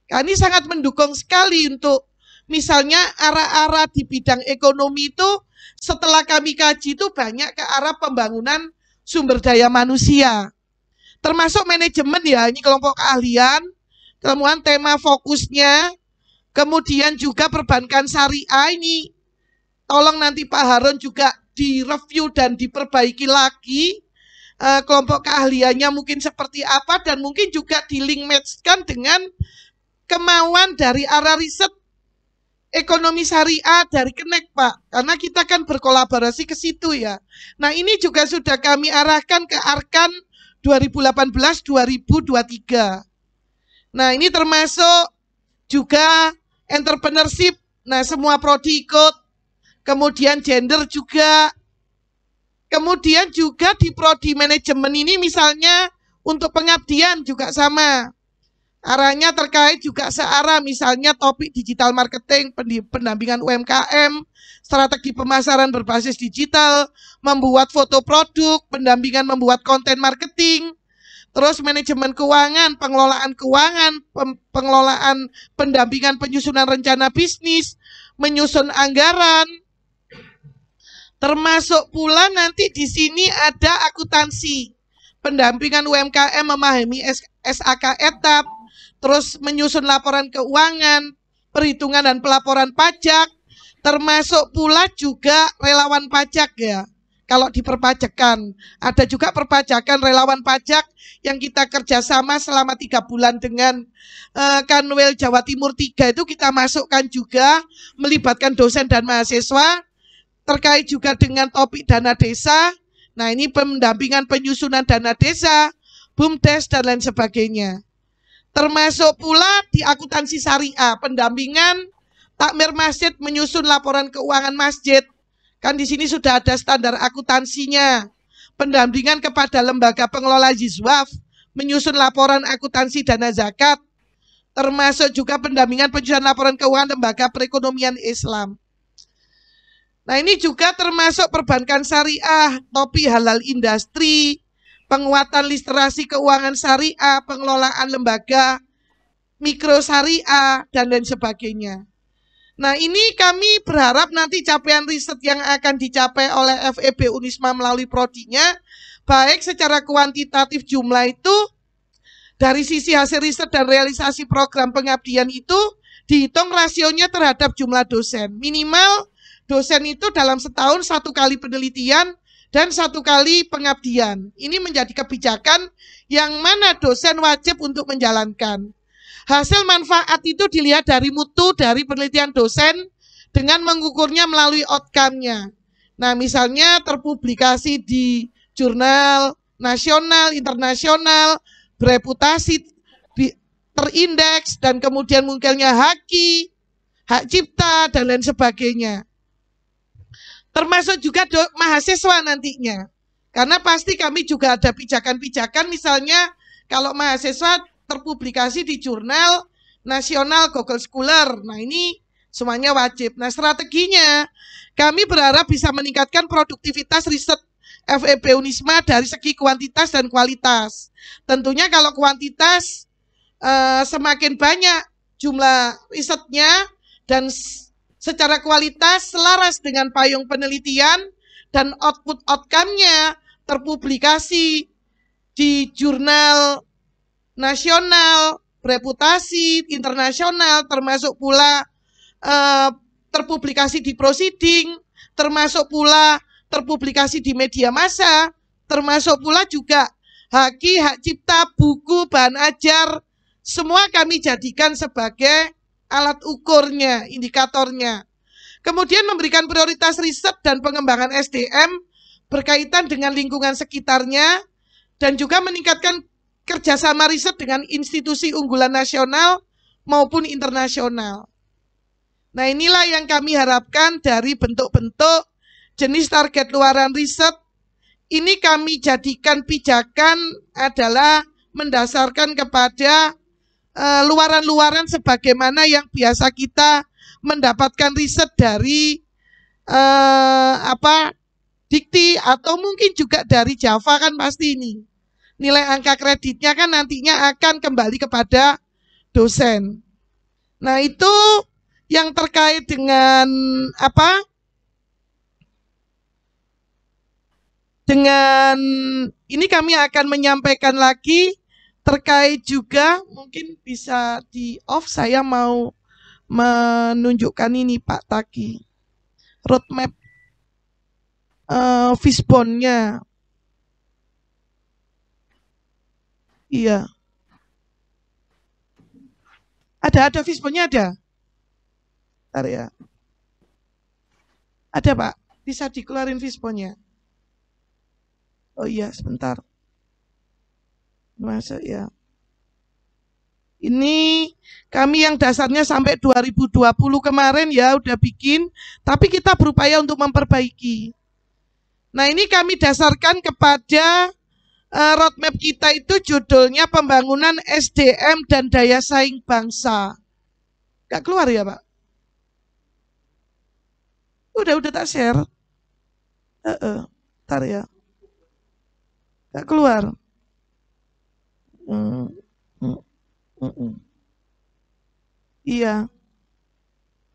Kami sangat mendukung sekali untuk misalnya arah-arah di bidang ekonomi itu setelah kami kaji itu banyak ke arah pembangunan sumber daya manusia. Termasuk manajemen ya, ini kelompok keahlian, kemudian tema fokusnya, kemudian juga perbankan syariah ini. Tolong nanti Pak Harun juga direview dan diperbaiki lagi kelompok keahliannya mungkin seperti apa dan mungkin juga di-link match-kan dengan kemauan dari arah riset ekonomi syariah dari Kenek Pak, karena kita kan berkolaborasi ke situ ya. Nah ini juga sudah kami arahkan ke Arkan 2018-2023. Nah ini termasuk juga entrepreneurship, nah semua prodi ikut, kemudian gender juga, kemudian juga di prodi manajemen ini misalnya untuk pengabdian juga sama. Arahnya terkait juga searah misalnya topik digital marketing, pendampingan UMKM, strategi pemasaran berbasis digital, membuat foto produk, pendampingan membuat konten marketing, terus manajemen keuangan, pengelolaan pendampingan penyusunan rencana bisnis, menyusun anggaran, termasuk pula nanti di sini ada akuntansi, pendampingan UMKM memahami SAK etap, terus menyusun laporan keuangan, perhitungan dan pelaporan pajak, termasuk pula juga relawan pajak ya. Kalau di perpajakan, ada juga perpajakan relawan pajak yang kita kerjasama selama 3 bulan dengan Kanwil Jawa Timur 3 itu kita masukkan juga, melibatkan dosen dan mahasiswa, terkait juga dengan topik dana desa. Nah ini pendampingan penyusunan dana desa, BUMDes dan lain sebagainya. Termasuk pula di akuntansi syariah, pendampingan takmir masjid menyusun laporan keuangan masjid. Kan di sini sudah ada standar akuntansinya. Pendampingan kepada lembaga pengelola jizwaf, menyusun laporan akuntansi dana zakat. Termasuk juga pendampingan penyusunan laporan keuangan lembaga perekonomian Islam. Nah ini juga termasuk perbankan syariah, topik halal industri, penguatan literasi keuangan syariah, pengelolaan lembaga mikro syariah, dan lain sebagainya. Nah ini kami berharap nanti capaian riset yang akan dicapai oleh FEB Unisma melalui prodinya, baik secara kuantitatif jumlah itu, dari sisi hasil riset dan realisasi program pengabdian itu, dihitung rasionya terhadap jumlah dosen. Minimal dosen itu dalam setahun 1 kali penelitian, dan 1 kali pengabdian. Ini menjadi kebijakan yang mana dosen wajib untuk menjalankan. Hasil manfaat itu dilihat dari mutu dari penelitian dosen dengan mengukurnya melalui outcome-nya. Nah misalnya terpublikasi di jurnal nasional, internasional, bereputasi, terindeks, dan kemudian munculnya hak cipta, dan lain sebagainya. Termasuk juga mahasiswa nantinya. Karena pasti kami juga ada pijakan-pijakan misalnya kalau mahasiswa terpublikasi di jurnal nasional Google Scholar. Nah ini semuanya wajib. Nah strateginya kami berharap bisa meningkatkan produktivitas riset FEB Unisma dari segi kuantitas dan kualitas. Tentunya kalau kuantitas semakin banyak jumlah risetnya dan secara kualitas selaras dengan payung penelitian dan output outcome-nya terpublikasi di jurnal nasional, bereputasi, internasional, termasuk pula terpublikasi di proceeding, termasuk pula terpublikasi di media massa, termasuk pula juga hak cipta, buku, bahan ajar, semua kami jadikan sebagai alat ukurnya, indikatornya. Kemudian memberikan prioritas riset dan pengembangan SDM berkaitan dengan lingkungan sekitarnya dan juga meningkatkan kerjasama riset dengan institusi unggulan nasional maupun internasional. Nah inilah yang kami harapkan dari bentuk-bentuk jenis target luaran riset. Ini kami jadikan pijakan adalah mendasarkan kepada luaran-luaran sebagaimana yang biasa kita mendapatkan riset dari dikti atau mungkin juga dari Java kan pasti ini. Nilai angka kreditnya kan nantinya akan kembali kepada dosen. Nah, itu yang terkait dengan apa? Dengan ini kami akan menyampaikan lagi terkait juga, mungkin bisa di off, saya mau menunjukkan ini Pak Taki, roadmap Fishbone-nya. Iya. Ada Fishbone-nya ada. Bentar ya. Ada Pak, bisa dikeluarin Fishbone-nya. Oh iya, sebentar. Masuk ya. Ini kami yang dasarnya sampai 2020 kemarin ya udah bikin, tapi kita berupaya untuk memperbaiki. Nah, ini kami dasarkan kepada roadmap kita, itu judulnya pembangunan SDM dan daya saing bangsa. Gak keluar ya Pak? Udah tak share. Bentar ya. Gak keluar. Iya.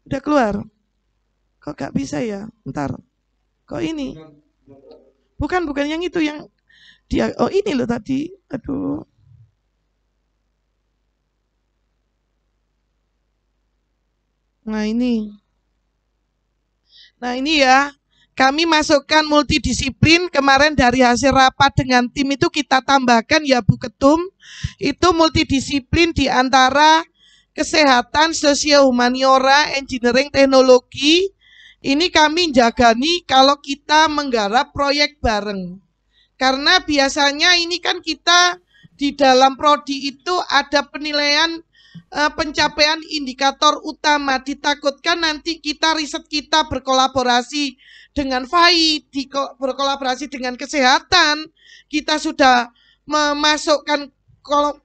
Udah keluar. Kok gak bisa ya? Bentar. Kok ini? Bukan yang itu, yang dia. Oh, ini loh tadi. Aduh. Nah, ini ya. Kami masukkan multidisiplin kemarin dari hasil rapat dengan tim itu kita tambahkan ya Bu Ketum, itu multidisiplin di antara kesehatan, sosial, humaniora, engineering, teknologi. Ini kami jagani kalau kita menggarap proyek bareng. Karena biasanya ini kan kita di dalam prodi itu ada penilaian pencapaian indikator utama. Ditakutkan nanti kita riset kita berkolaborasi dengan FAI, berkolaborasi dengan kesehatan, kita sudah memasukkan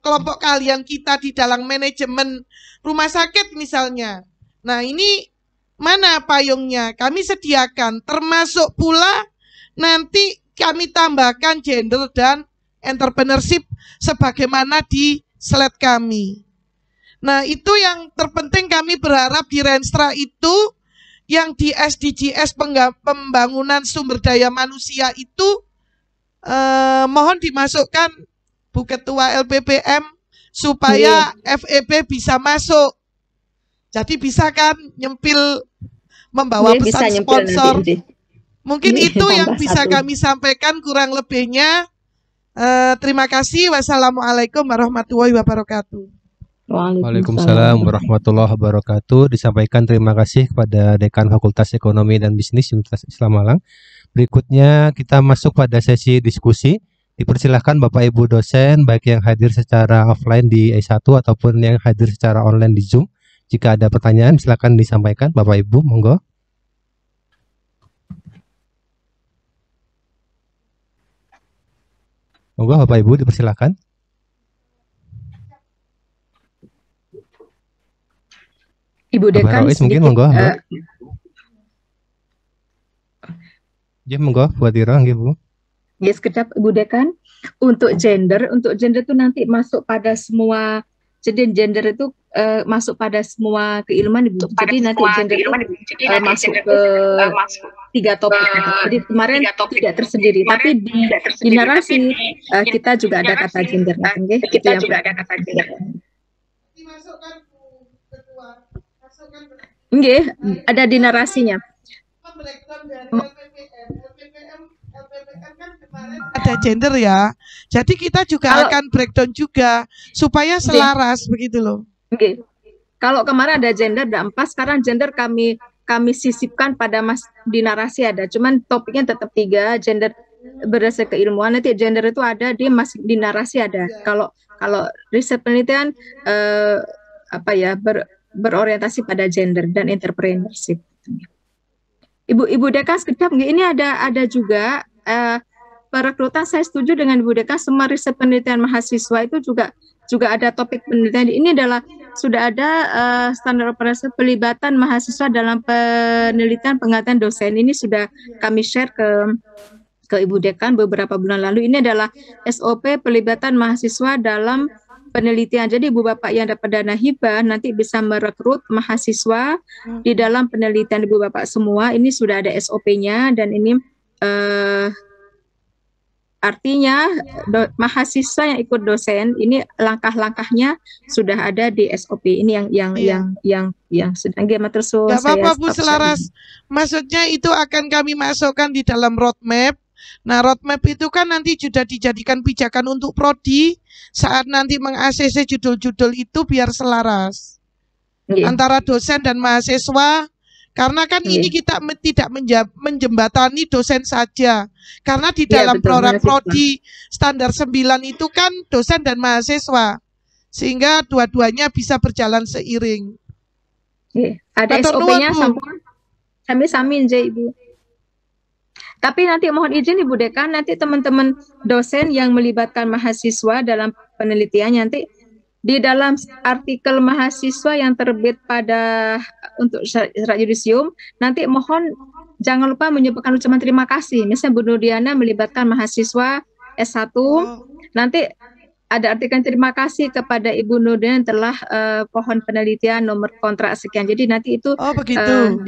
kelompok kalian kita di dalam manajemen rumah sakit misalnya. Nah, ini mana payungnya? Kami sediakan, termasuk pula nanti kami tambahkan gender dan entrepreneurship sebagaimana di slide kami. Nah, itu yang terpenting, kami berharap di Renstra itu, yang di SDGs pembangunan sumber daya manusia itu mohon dimasukkan Bu Ketua LPPM supaya FEB bisa masuk. Jadi bisa kan nyempil membawa pesan sponsor. Mungkin itu yang bisa kami sampaikan kurang lebihnya. Terima kasih. Wassalamualaikum warahmatullahi wabarakatuh. Waalaikumsalam warahmatullahi wabarakatuh. Disampaikan terima kasih kepada Dekan Fakultas Ekonomi dan Bisnis Universitas Islam Malang. Berikutnya kita masuk pada sesi diskusi. Dipersilahkan Bapak Ibu dosen, baik yang hadir secara offline di E1 ataupun yang hadir secara online di Zoom. Jika ada pertanyaan silakan disampaikan Bapak Ibu, monggo. Monggo Bapak Ibu dipersilahkan. Ibu Dekan mungkin monggo. Ya monggo buat Ira nggih Bu. Ya sekedap Ibu Dekan, untuk gender itu nanti masuk pada semua, jadi gender itu masuk pada semua keilmuan Ibu. Jadi nanti gender itu masuk ke 3 topik. Jadi kemarin tidak tersendiri, tapi di narasi kita juga ada kata gender. Kita juga ada kata gender. Nggih, ada di narasinya. Ada gender ya. Jadi kita juga akan breakdown juga supaya selaras begitu loh. Oke. Kalau kemarin ada gender ada 4, sekarang gender kami sisipkan pada di narasi ada. Cuman topiknya tetap 3, gender berdasarkan keilmuan. Nanti gender itu ada di narasi ada. Kalau riset penelitian berorientasi pada gender dan entrepreneurship. Ibu Deka sekedap, ini ada juga perekrutan. Saya setuju dengan Ibu Deka, semua riset penelitian mahasiswa itu juga ada topik penelitian. Ini adalah sudah ada standar operasi pelibatan mahasiswa dalam penelitian pengangkatan dosen. Ini sudah kami share ke Ibu Dekan beberapa bulan lalu. Ini adalah SOP pelibatan mahasiswa dalam penelitian. Jadi Ibu Bapak yang dapat dana hibah nanti bisa merekrut mahasiswa di dalam penelitian Ibu Bapak semua. Ini sudah ada SOP-nya dan ini artinya mahasiswa yang ikut dosen ini langkah-langkahnya sudah ada di SOP. Ini yang sedang matur suwun. Gak apa-apa Bu Selaras. Maksudnya itu akan kami masukkan di dalam roadmap. Nah, roadmap itu kan nanti sudah dijadikan pijakan untuk prodi saat nanti meng-ACC judul-judul itu biar selaras antara dosen dan mahasiswa. Karena kan ini kita tidak menjembatani dosen saja. Karena di dalam program prodi standar 9 itu kan dosen dan mahasiswa. Sehingga dua-duanya bisa berjalan seiring. Ada SOP-nya sami-sami Ibu. Tapi nanti mohon izin Ibu Dekan, nanti teman-teman dosen yang melibatkan mahasiswa dalam penelitian nanti di dalam artikel mahasiswa yang terbit pada untuk surat yudisium, nanti mohon jangan lupa menyebutkan ucapan terima kasih. Misalnya Bu Nurdiana melibatkan mahasiswa S1, nanti ada artikel terima kasih kepada Ibu Nurdiana telah pohon penelitian nomor kontrak sekian. Jadi nanti itu begitu.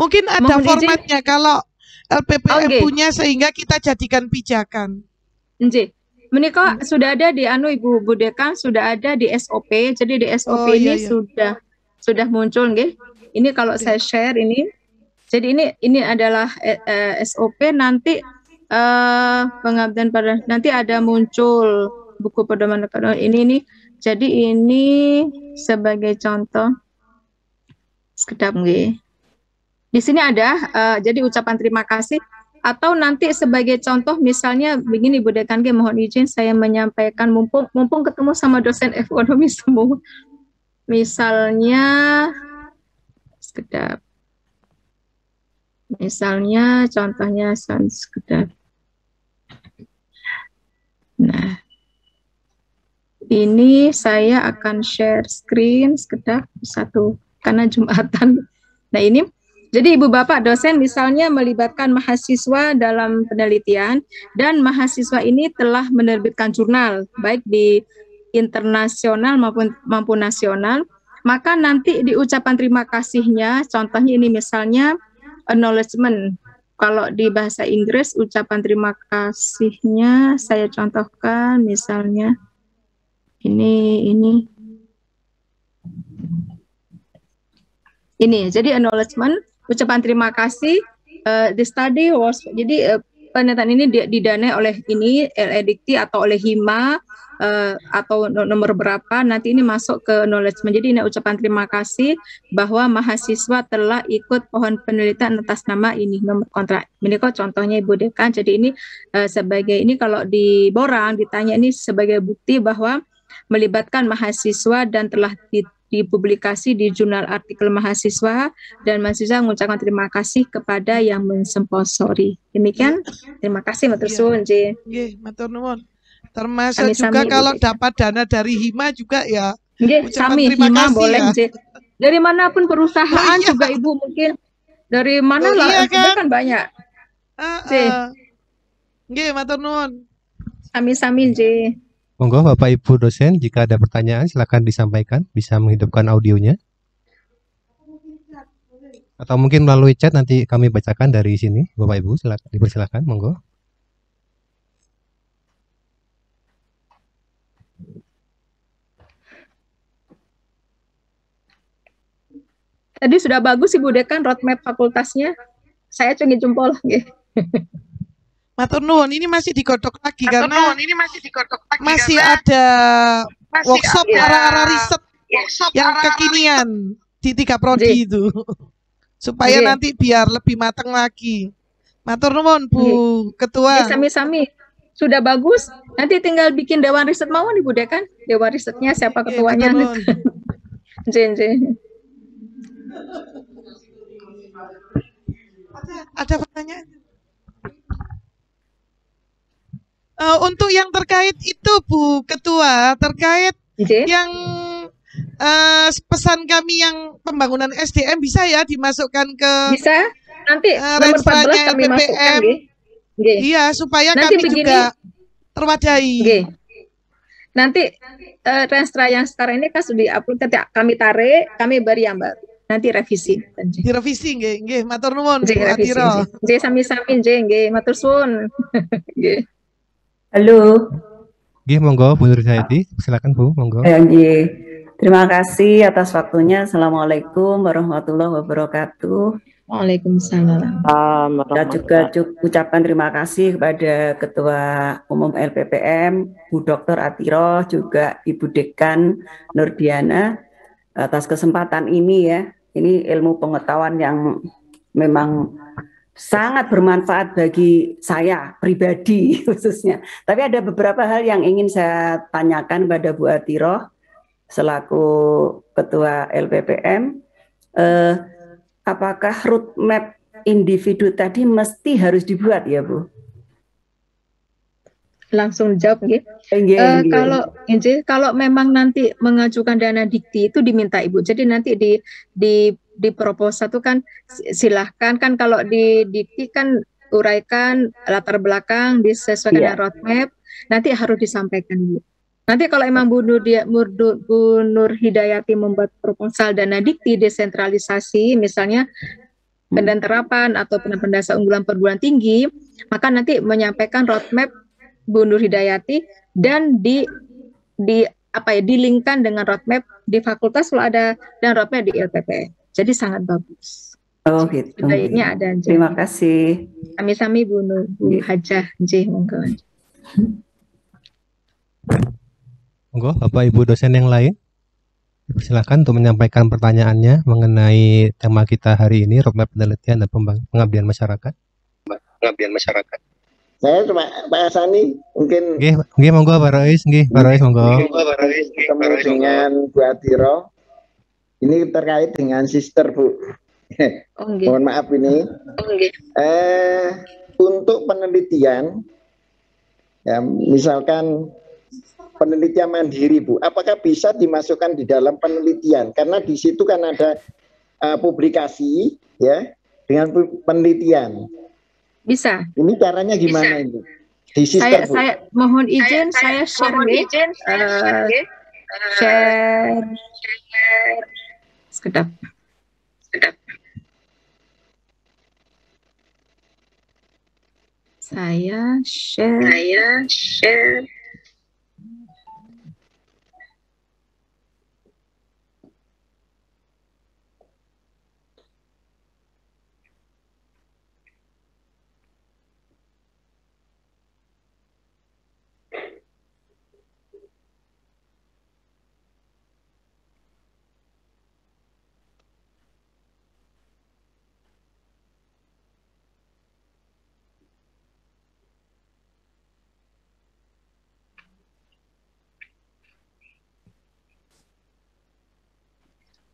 Mungkin ada formatnya kalau LPPM punya sehingga kita jadikan pijakan. Menikah sudah ada di Ibu Dekan, sudah ada di SOP. Jadi di SOP ini sudah muncul nggih. Ini kalau saya share ini. Jadi ini adalah SOP nanti pengabdian pada nanti ada muncul buku pedoman ini. Jadi ini sebagai contoh sekedap nggih. Di sini ada jadi ucapan terima kasih. Atau nanti sebagai contoh misalnya begini Bu Dekan, mohon izin saya menyampaikan mumpung ketemu sama dosen ekonomi semua. Misalnya sekedap. Misalnya contohnya sekedap. Nah. Ini saya akan share screen sekedap satu karena Jumatan. Nah, ini jadi Ibu Bapak dosen misalnya melibatkan mahasiswa dalam penelitian dan mahasiswa ini telah menerbitkan jurnal baik di internasional maupun nasional, maka nanti di ucapan terima kasihnya contohnya ini misalnya acknowledgement. Kalau di bahasa Inggris ucapan terima kasihnya saya contohkan misalnya ini jadi acknowledgement ucapan terima kasih the study was jadi penelitian ini didanai oleh ini LEDIKTI atau oleh HIMA atau nomor berapa nanti ini masuk ke acknowledgement. Jadi ini ucapan terima kasih bahwa mahasiswa telah ikut pohon penelitian atas nama ini nomor kontrak. Ini kok contohnya Ibu Dekan. Jadi ini sebagai ini kalau di Borang ditanya ini sebagai bukti bahwa melibatkan mahasiswa dan telah dipublikasi di jurnal artikel mahasiswa dan mahasiswa mengucapkan terima kasih kepada yang mensponsori. Demikian, terima kasih matur suwun nggih. Nggih, matur nuwun. Termasuk juga kalau dapat dana dari HIMA juga ya. Nggih, sami HIMA boleh nggih. Dari manapun perusahaan juga Ibu mungkin dari mana lah kan banyak. Nggih, matur nuwun. Sami-sami nggih. Monggo Bapak Ibu dosen, jika ada pertanyaan silakan disampaikan, bisa menghidupkan audionya. Atau mungkin melalui chat nanti kami bacakan dari sini, Bapak Ibu, silakan dipersilakan, monggo. Tadi sudah bagus Ibu Dekan roadmap fakultasnya. Saya cungi jempol nggih. Matur nuwun, ini masih digodok lagi karena masih ada workshop arah-arah riset yang kekinian di 3 prodi itu. Supaya nanti biar lebih matang lagi. Matur nuwun Bu Ketua. Sami-sami. Sudah bagus. Nanti tinggal bikin dewan riset mawon Ibu Dekan. Dewan risetnya siapa ketuanya? Ada pertanyaan? Untuk yang terkait itu Bu Ketua, terkait yang pesan kami yang pembangunan SDM bisa ya dimasukkan ke bisa nanti nomor 14 kami masukkan Iya, supaya nanti kami juga terwadahi. Nanti Renstra yang sekarang ini kan sudah diupload, kami tarik, kami beri yang baru. Nanti revisi. Direvisi nggih, matur nuwun Bu Revisi. Atiro. Sami-sami nggih, matur suwun. Nggih. Halo. Nggih, monggo Bu Nur Hidayati, silakan Bu, monggo. Nggih. Terima kasih atas waktunya. Assalamualaikum warahmatullahi wabarakatuh. Waalaikumsalam. Dan juga ucapkan terima kasih kepada Ketua Umum LPPM, Bu Dr. Atiro, juga Ibu Dekan Nurdiana atas kesempatan ini ya. Ini ilmu pengetahuan yang memang sangat bermanfaat bagi saya pribadi khususnya. Tapi ada beberapa hal yang ingin saya tanyakan pada Bu Atiro selaku Ketua LPPM. Apakah roadmap individu tadi mesti harus dibuat ya Bu? Langsung jawab nggih. Kalau memang nanti mengajukan dana dikti itu diminta Ibu. Jadi nanti di proposal itu kan silahkan kan, kalau di dikti kan uraikan latar belakang disesuaikan dengan roadmap, nanti harus disampaikan Ibu. Nanti kalau emang Bu Nur Hidayati membuat proposal dana dikti desentralisasi, misalnya pendanaan terapan atau pendasar unggulan perguruan tinggi, maka nanti menyampaikan roadmap Bu Nur Hidayati dan dilingkan dengan roadmap di fakultas kalau ada, dan roadmap di LPPM. Jadi sangat bagus. Oh gitu. Baiknya ada. Terima kasih. Sami-sami Bu Hajah. Monggo. Monggo, Bapak Ibu dosen yang lain, silakan untuk menyampaikan pertanyaannya mengenai tema kita hari ini, roadmap penelitian dan pengabdian masyarakat. Saya cuma Pak Hasani mungkin. Nggih, monggo Pak Rois, monggo. Ketemu dengan Bu Atiro. Ini terkait dengan sister Bu. Mohon maaf ini. Untuk penelitian, ya misalkan penelitian mandiri Bu, apakah bisa dimasukkan di dalam penelitian? Karena di situ kan ada publikasi ya dengan penelitian. Bisa. Ini caranya gimana ini? Di sister, saya mohon izin, saya share. Share. Sekedap. Saya share.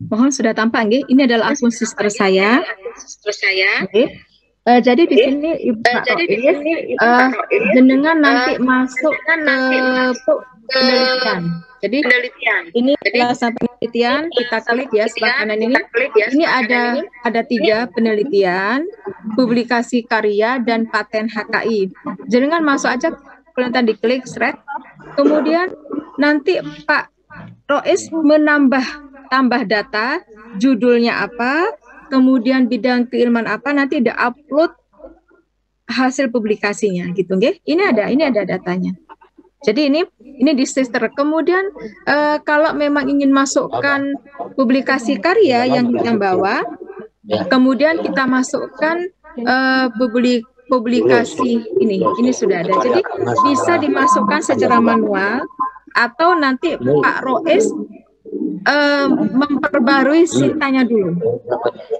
Mohon sudah tampak nggih. Ini adalah akun sister saya. Jadi di sini Ibu jenengan nanti masuk ke penelitian. Jadi ini adalah penelitian, kita klik ya sebelah kanan ini. Ini ada 3 penelitian, publikasi karya dan paten HKI. Jenengan masuk aja, penelitian diklik, seret. Kemudian nanti Pak Rois tambah data, judulnya apa, kemudian bidang keilmuan apa, nanti upload hasil publikasinya gitu nggih. Ini ada datanya. Jadi ini di sister. Kemudian kalau memang ingin masukkan publikasi karya yang bawah, kemudian kita masukkan publikasi ini sudah ada. Jadi bisa dimasukkan secara manual atau nanti Pak Rois memperbarui sitanya dulu.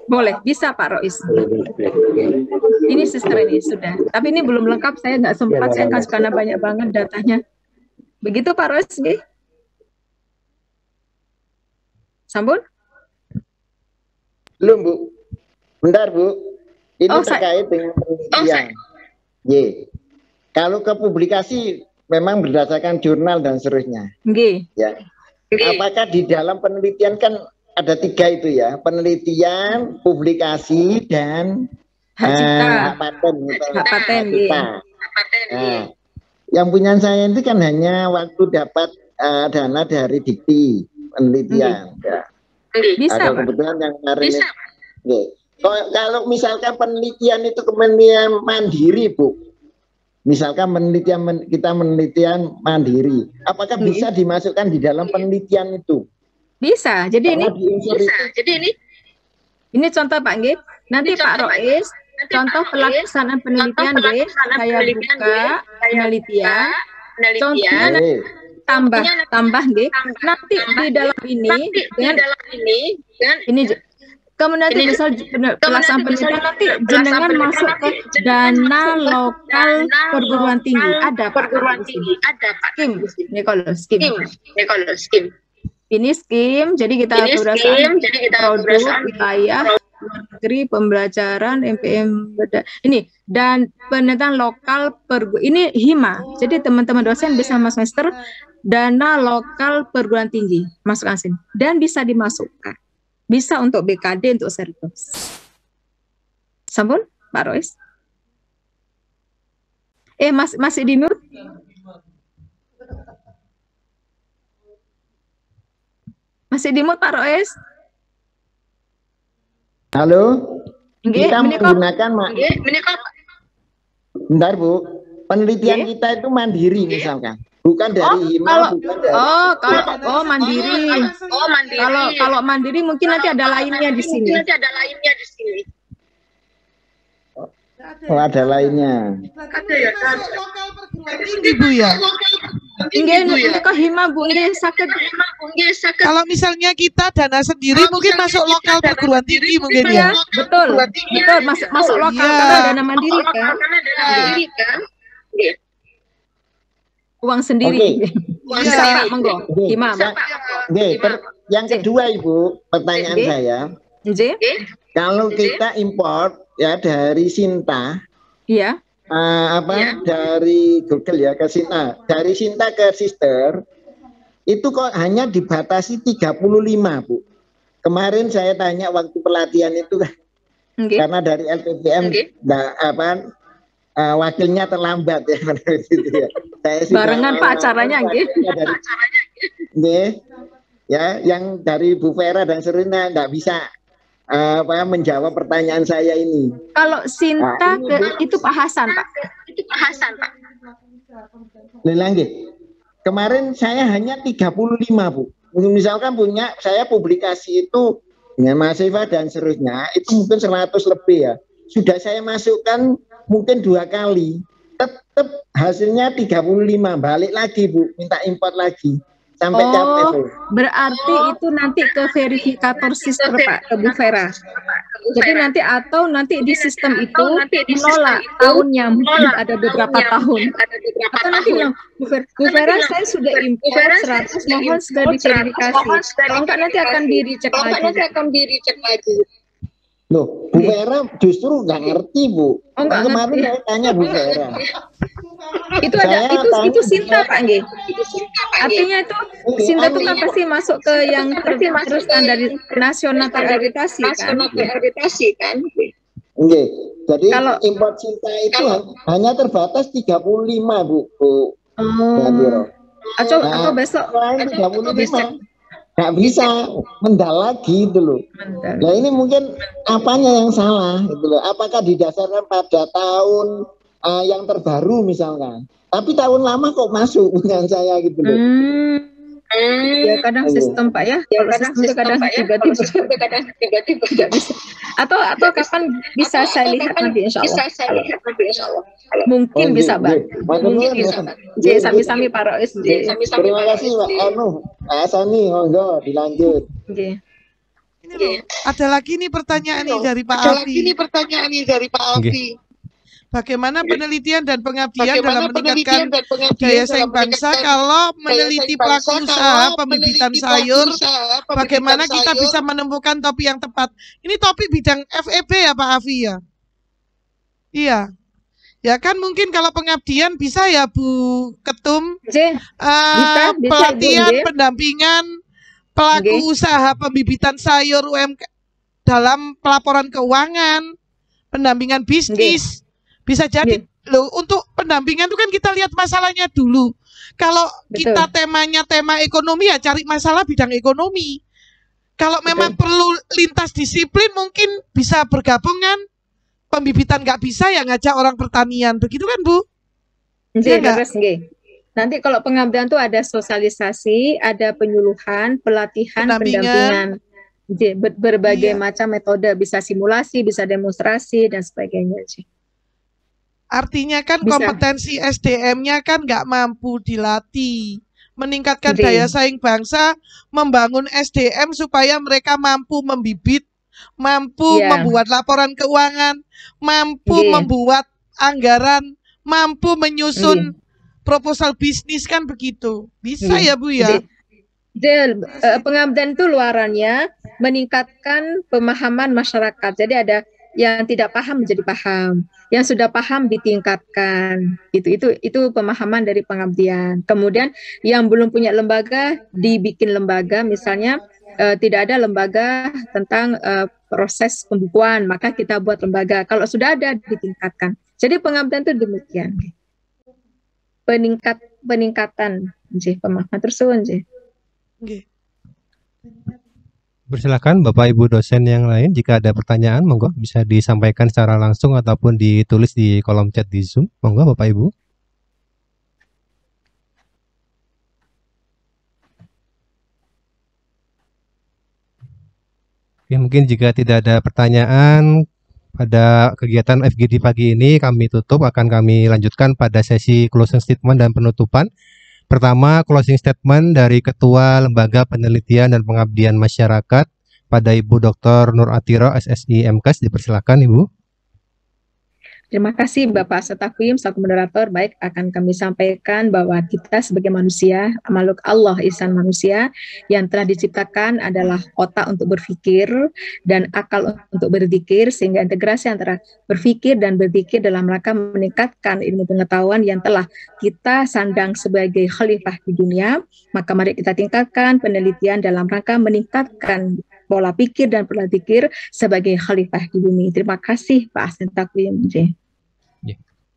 Boleh, bisa Pak Rois. Ini sister ini sudah. Tapi ini belum lengkap, saya nggak sempat, saya kasih karena banyak banget datanya. Begitu Pak Rois, nih. Sambun? Belum Bu. Bentar Bu. Ini terkait dengan penelitian. Kalau ke publikasi memang berdasarkan jurnal dan seterusnya. Ya. Apakah di dalam penelitian kan ada 3 itu ya, penelitian, publikasi, dan paten. Nah, yang punya saya itu kan hanya waktu dapat dana dari Dikti penelitian. Ya. Bisa, Ada Pak. kebetulan yang kemarin ini. Oke. Kalau misalkan penelitian itu penelitian mandiri, Bu. Misalkan kita penelitian mandiri, apakah bisa dimasukkan di dalam penelitian itu? Bisa. Jadi ini Karena ini contoh Pak Nggih. Nanti Pak Rois contoh pelaksanaan penelitian nggih. Saya buka penelitian. Contohnya tambah nggih. Nanti di dalam ini ini kemudian nanti misal pelaksanaan penelitian nanti jenengan masuk ke dana lokal perguruan tinggi. Ada Pak. Skim. Ini kalau skim. Ini skim, jadi kita produk wilayah negeri pembelajaran MPM ini dan penelitian lokal ini HIMA. Jadi teman-teman dosen bisa masuk semester dana lokal perguruan tinggi masukkan sini dan bisa dimasukkan. Bisa untuk BKD untuk servis. Sampun Pak Rois? Masih di mute? Masih di mute Pak Rois? Halo? Nggih, Kita menggunakan bentar Bu, penelitian kita itu mandiri misalkan. Bukan dari HIMA, bukan dari mandiri. Kalau mandiri mungkin nanti ada lainnya di sini. Oh, ada lainnya. Lokal perguruan tinggi Bu ya. Nggih, kok HIMA Bu nggih saged. Kalau misalnya kita dana sendiri mungkin masuk lokal perguruan tinggi mungkin ya. Betul, masuk lokal karena dana mandiri kan. Uang sendiri. Bisa Pak, monggo. HIMA. Yang kedua Ibu, pertanyaan saya. Kalau kita import ya dari Sinta. Iya. Dari Google ya ke Sinta. Dari Sinta ke Sister itu kok hanya dibatasi 35, Bu. Kemarin saya tanya waktu pelatihan itu karena dari LPPM wakilnya terlambat ya. Barengan Pak acaranya nggih. Ya, yang dari Bu Vera dan Serena nggak bisa menjawab pertanyaan saya ini. Kalau Sinta itu Pak Hasan, Pak. Lelangge. Kemarin saya hanya 35, Bu. Misalkan saya publikasi itu dengan mahasiswa dan seterusnya, itu mungkin 100 lebih ya. Sudah saya masukkan mungkin 2 kali. Tetap hasilnya 35. Balik lagi, Bu. Minta import lagi. Sampai capek, Bu. Berarti itu nanti ke verifikator sister Pak, ke Bu Vera. Jadi nanti nanti di sistem itu menolak tahunnya, mungkin ada beberapa tahun. Atau nanti yang Bu Vera saya sudah import 100, mohon sudah diverifikasi. Kalau enggak nanti akan di-recheck lagi. Loh, Bu Vera justru nggak ngerti, Bu. Kemarin saya tanya Bu Vera. Itu Sinta Pak nggih. Artinya itu Sinta itu kan pasti masuk ke yang terus standar nasional terakreditasi kan. Nggih. Jadi kalau import Sinta itu hanya terbatas 35, Bu. Atau besok nggak bisa mendal lagi gitu loh. Nah ini mungkin apanya yang salah gitu loh. Apakah didasarkan pada tahun yang terbaru misalkan, tapi tahun lama kok masuk dengan saya gitu loh. Ya kadang sistem Pak ya. Kadang tiba-tiba tidak bisa. Atau kapan bisa saya lihat nanti insya Allah. Mungkin bisa Pak. Sami-sami Pak Rois. Terima kasih Pak Pak Sani, monggo dilanjut. Ini ada lagi nih pertanyaan nih dari Pak Alfi. Bagaimana penelitian dan pengabdian dalam meningkatkan daya saing bangsa kalau meneliti pelaku usaha pembibitan sayur, bagaimana kita bisa menemukan topik yang tepat? Ini topik bidang FEB ya Pak Afi ya? Iya. Ya kan mungkin kalau pengabdian bisa ya Bu Ketum, pelatihan, pendampingan pelaku usaha pembibitan sayur UMK dalam pelaporan keuangan, pendampingan bisnis. Bisa jadi loh, untuk pendampingan itu kan kita lihat masalahnya dulu. Kalau Betul. kita temanya tema ekonomi ya cari masalah bidang ekonomi. Kalau memang perlu lintas disiplin mungkin bisa bergabung kan. Pembibitan nggak bisa ya ngajak orang pertanian. Begitu kan Bu? Nggih, Iya nggak? leres nggih. Nanti kalau pengabdian tuh ada sosialisasi, ada penyuluhan, pelatihan, Pendampingan. pendampingan. Nggih, berbagai Iya. macam metode, bisa simulasi, bisa demonstrasi dan sebagainya. Nggih. Artinya kan Bisa. kompetensi SDM-nya kan nggak mampu dilatih. Meningkatkan Nggih. daya saing bangsa, membangun SDM supaya mereka mampu membibit, mampu Iya. membuat laporan keuangan, mampu Nggih. membuat anggaran, mampu menyusun proposal bisnis kan begitu. Bisa Nggih. ya Bu ya? Pengabdian itu luarannya meningkatkan pemahaman masyarakat. Jadi ada yang tidak paham menjadi paham, yang sudah paham ditingkatkan. Itu pemahaman dari pengabdian. Kemudian yang belum punya lembaga dibikin lembaga, misalnya tidak ada lembaga tentang proses pembukuan, maka kita buat lembaga. Kalau sudah ada ditingkatkan. Jadi pengabdian itu demikian. Peningkatan pemahaman tersebut. Nggih. Persilakan Bapak Ibu dosen yang lain jika ada pertanyaan monggo bisa disampaikan secara langsung ataupun ditulis di kolom chat di Zoom. Monggo Bapak Ibu. Oke, mungkin jika tidak ada pertanyaan pada kegiatan FGD pagi ini kami tutup, akan kami lanjutkan pada sesi closing statement dan penutupan. Pertama, closing statement dari Ketua Lembaga Penelitian dan Pengabdian Masyarakat pada Ibu Dr. Nur Atiro SSI MKes, dipersilakan Ibu. Terima kasih Bapak Asatakwim selaku moderator. Baik, akan kami sampaikan bahwa kita sebagai manusia, makhluk Allah ihsan manusia yang telah diciptakan adalah otak untuk berpikir dan akal untuk berzikir, sehingga integrasi antara berpikir dan berzikir dalam rangka meningkatkan ilmu pengetahuan yang telah kita sandang sebagai khalifah di dunia. Maka mari kita tingkatkan penelitian dalam rangka meningkatkan pola pikir dan pola pikir sebagai khalifah di bumi. Terima kasih Pak Asatakwim.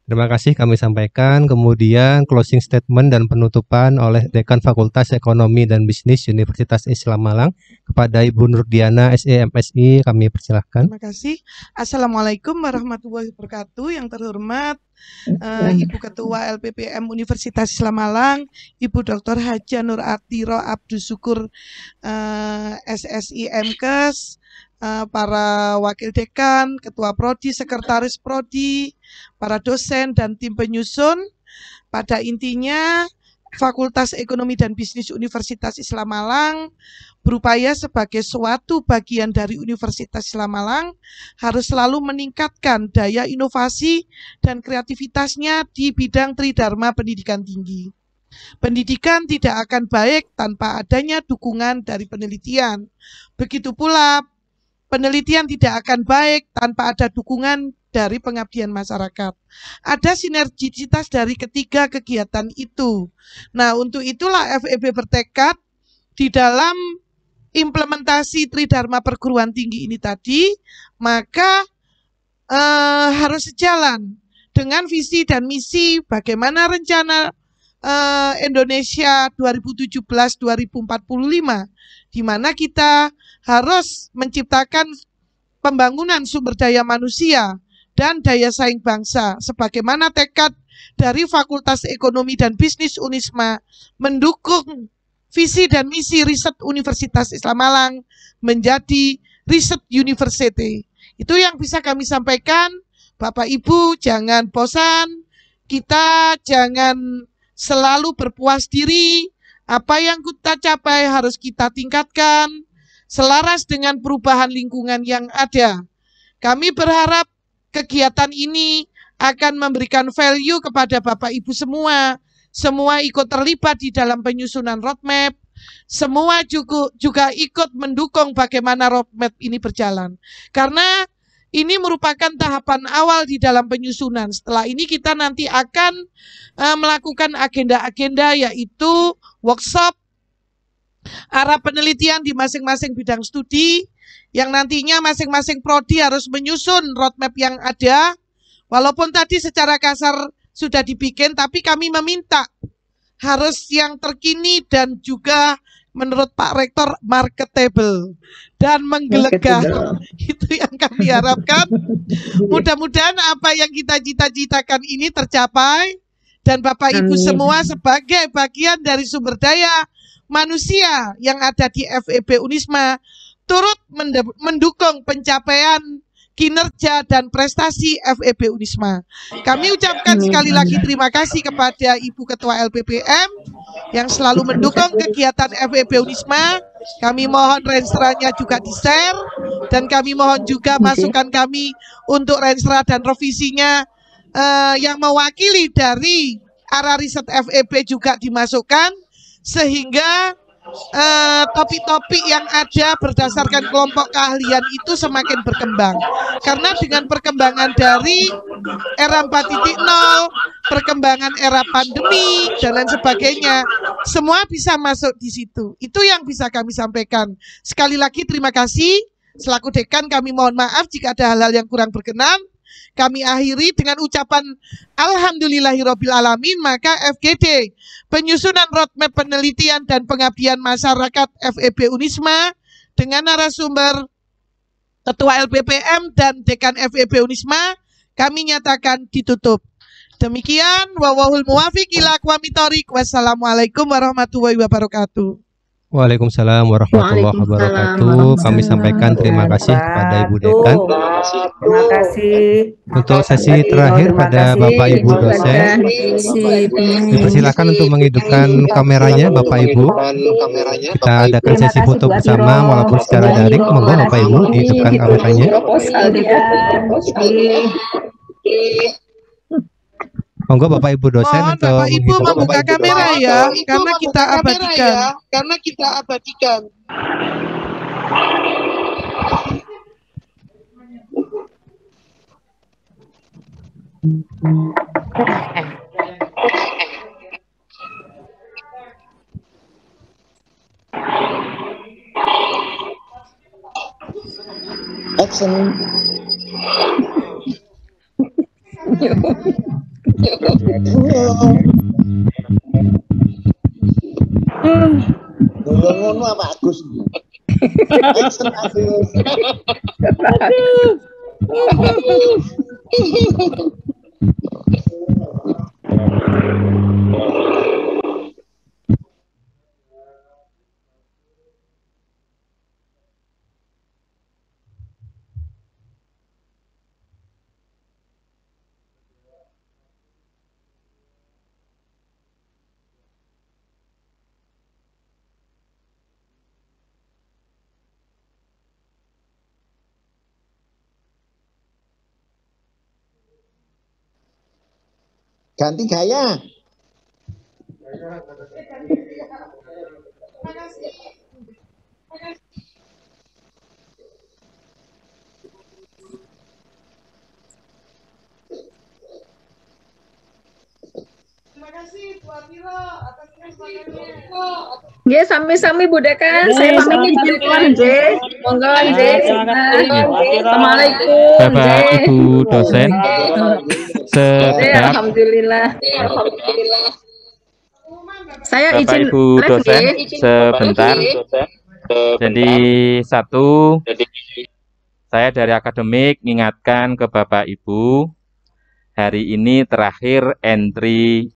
Terima kasih kami sampaikan. Kemudian closing statement dan penutupan oleh Dekan Fakultas Ekonomi dan Bisnis Universitas Islam Malang kepada Ibu Nurdiana SE MSI, kami persilahkan. Terima kasih. Assalamualaikum warahmatullahi wabarakatuh. Yang terhormat Ibu Ketua LPPM Universitas Islam Malang, Ibu Dr. Haja Nur Atiro Abdus Syukur SSI MKes, para wakil dekan, ketua prodi, sekretaris prodi, para dosen dan tim penyusun. Pada intinya Fakultas Ekonomi dan Bisnis Universitas Islam Malang berupaya sebagai suatu bagian dari Universitas Islam Malang harus selalu meningkatkan daya inovasi dan kreativitasnya di bidang tridharma pendidikan tinggi. Pendidikan tidak akan baik tanpa adanya dukungan dari penelitian. Begitu pula penelitian tidak akan baik tanpa ada dukungan dari pengabdian masyarakat. Ada sinergisitas dari ketiga kegiatan itu. Nah, untuk itulah FEB bertekad di dalam implementasi tridharma perguruan tinggi ini tadi, maka harus sejalan dengan visi dan misi bagaimana rencana Indonesia 2017-2045, di mana kita harus menciptakan pembangunan sumber daya manusia dan daya saing bangsa, sebagaimana tekad dari Fakultas Ekonomi dan Bisnis Unisma mendukung visi dan misi riset Universitas Islam Malang menjadi riset university. Itu yang bisa kami sampaikan. Bapak Ibu jangan bosan, kita jangan selalu berpuas diri. Apa yang kita capai harus kita tingkatkan selaras dengan perubahan lingkungan yang ada. Kami berharap kegiatan ini akan memberikan value kepada Bapak Ibu semua. Semua ikut terlibat di dalam penyusunan roadmap. Semua juga ikut mendukung bagaimana roadmap ini berjalan. Karena ini merupakan tahapan awal di dalam penyusunan. Setelah ini kita nanti akan melakukan agenda-agenda, yaitu workshop, arah penelitian di masing-masing bidang studi, yang nantinya masing-masing prodi harus menyusun roadmap yang ada. Walaupun tadi secara kasar sudah dibikin, tapi kami meminta harus yang terkini dan juga menurut Pak Rektor marketable dan menggelegar. Itu yang kami harapkan. Mudah-mudahan apa yang kita cita-citakan ini tercapai dan Bapak Ibu semua sebagai bagian dari sumber daya manusia yang ada di FEB Unisma turut mendukung pencapaian kinerja dan prestasi FEB Unisma. Kami ucapkan sekali lagi terima kasih kepada Ibu Ketua LPPM yang selalu mendukung kegiatan FEB Unisma. Kami mohon rensranya juga di-share dan kami mohon juga masukan kami untuk rensra dan revisinya yang mewakili dari arah riset FEB juga dimasukkan sehingga topik-topik yang ada berdasarkan kelompok keahlian itu semakin berkembang. Karena dengan perkembangan dari era 4.0, perkembangan era pandemi dan lain sebagainya, semua bisa masuk di situ. Itu yang bisa kami sampaikan. Sekali lagi terima kasih. Selaku dekan kami mohon maaf jika ada hal-hal yang kurang berkenan. Kami akhiri dengan ucapan Alhamdulillahirabbil alamin. Maka FGD penyusunan roadmap penelitian dan pengabdian masyarakat FEB Unisma dengan narasumber Ketua LPPM dan Dekan FEB Unisma kami nyatakan ditutup. Demikian wallahul muwaffiq ila aqwamit thoriq. Wassalamualaikum warahmatullahi wabarakatuh. Waalaikumsalam warahmatullahi wabarakatuh. Kami sampaikan terima kasih kepada Ibu Dekan. Terima kasih. Untuk sesi terakhir pada Bapak Ibu dosen, dipersilakan untuk menghidupkan kameranya Bapak Ibu. Kita adakan sesi foto bersama walaupun secara daring. Monggo Bapak Ibu dihidupkan kameranya. Monggo Bapak Ibu dosen Mohon untuk Bapak Ibu membuka kamera ya, karena kita abadikan. Action. Ngono apa Agus? Action Agus. Ganti gaya. Terima kasih Bu Atiro atas kesempatannya. Nggih, sami-sami Bu Dekan. Saya pamit izin pulang nggih. Monggo nggih. Assalamualaikum. Bapak Ibu dosen, sebentar. Alhamdulillah. Saya Bapak izin Ibu live dosen, nggih. sebentar. Jadi saya dari akademik mengingatkan ke Bapak Ibu, hari ini terakhir entry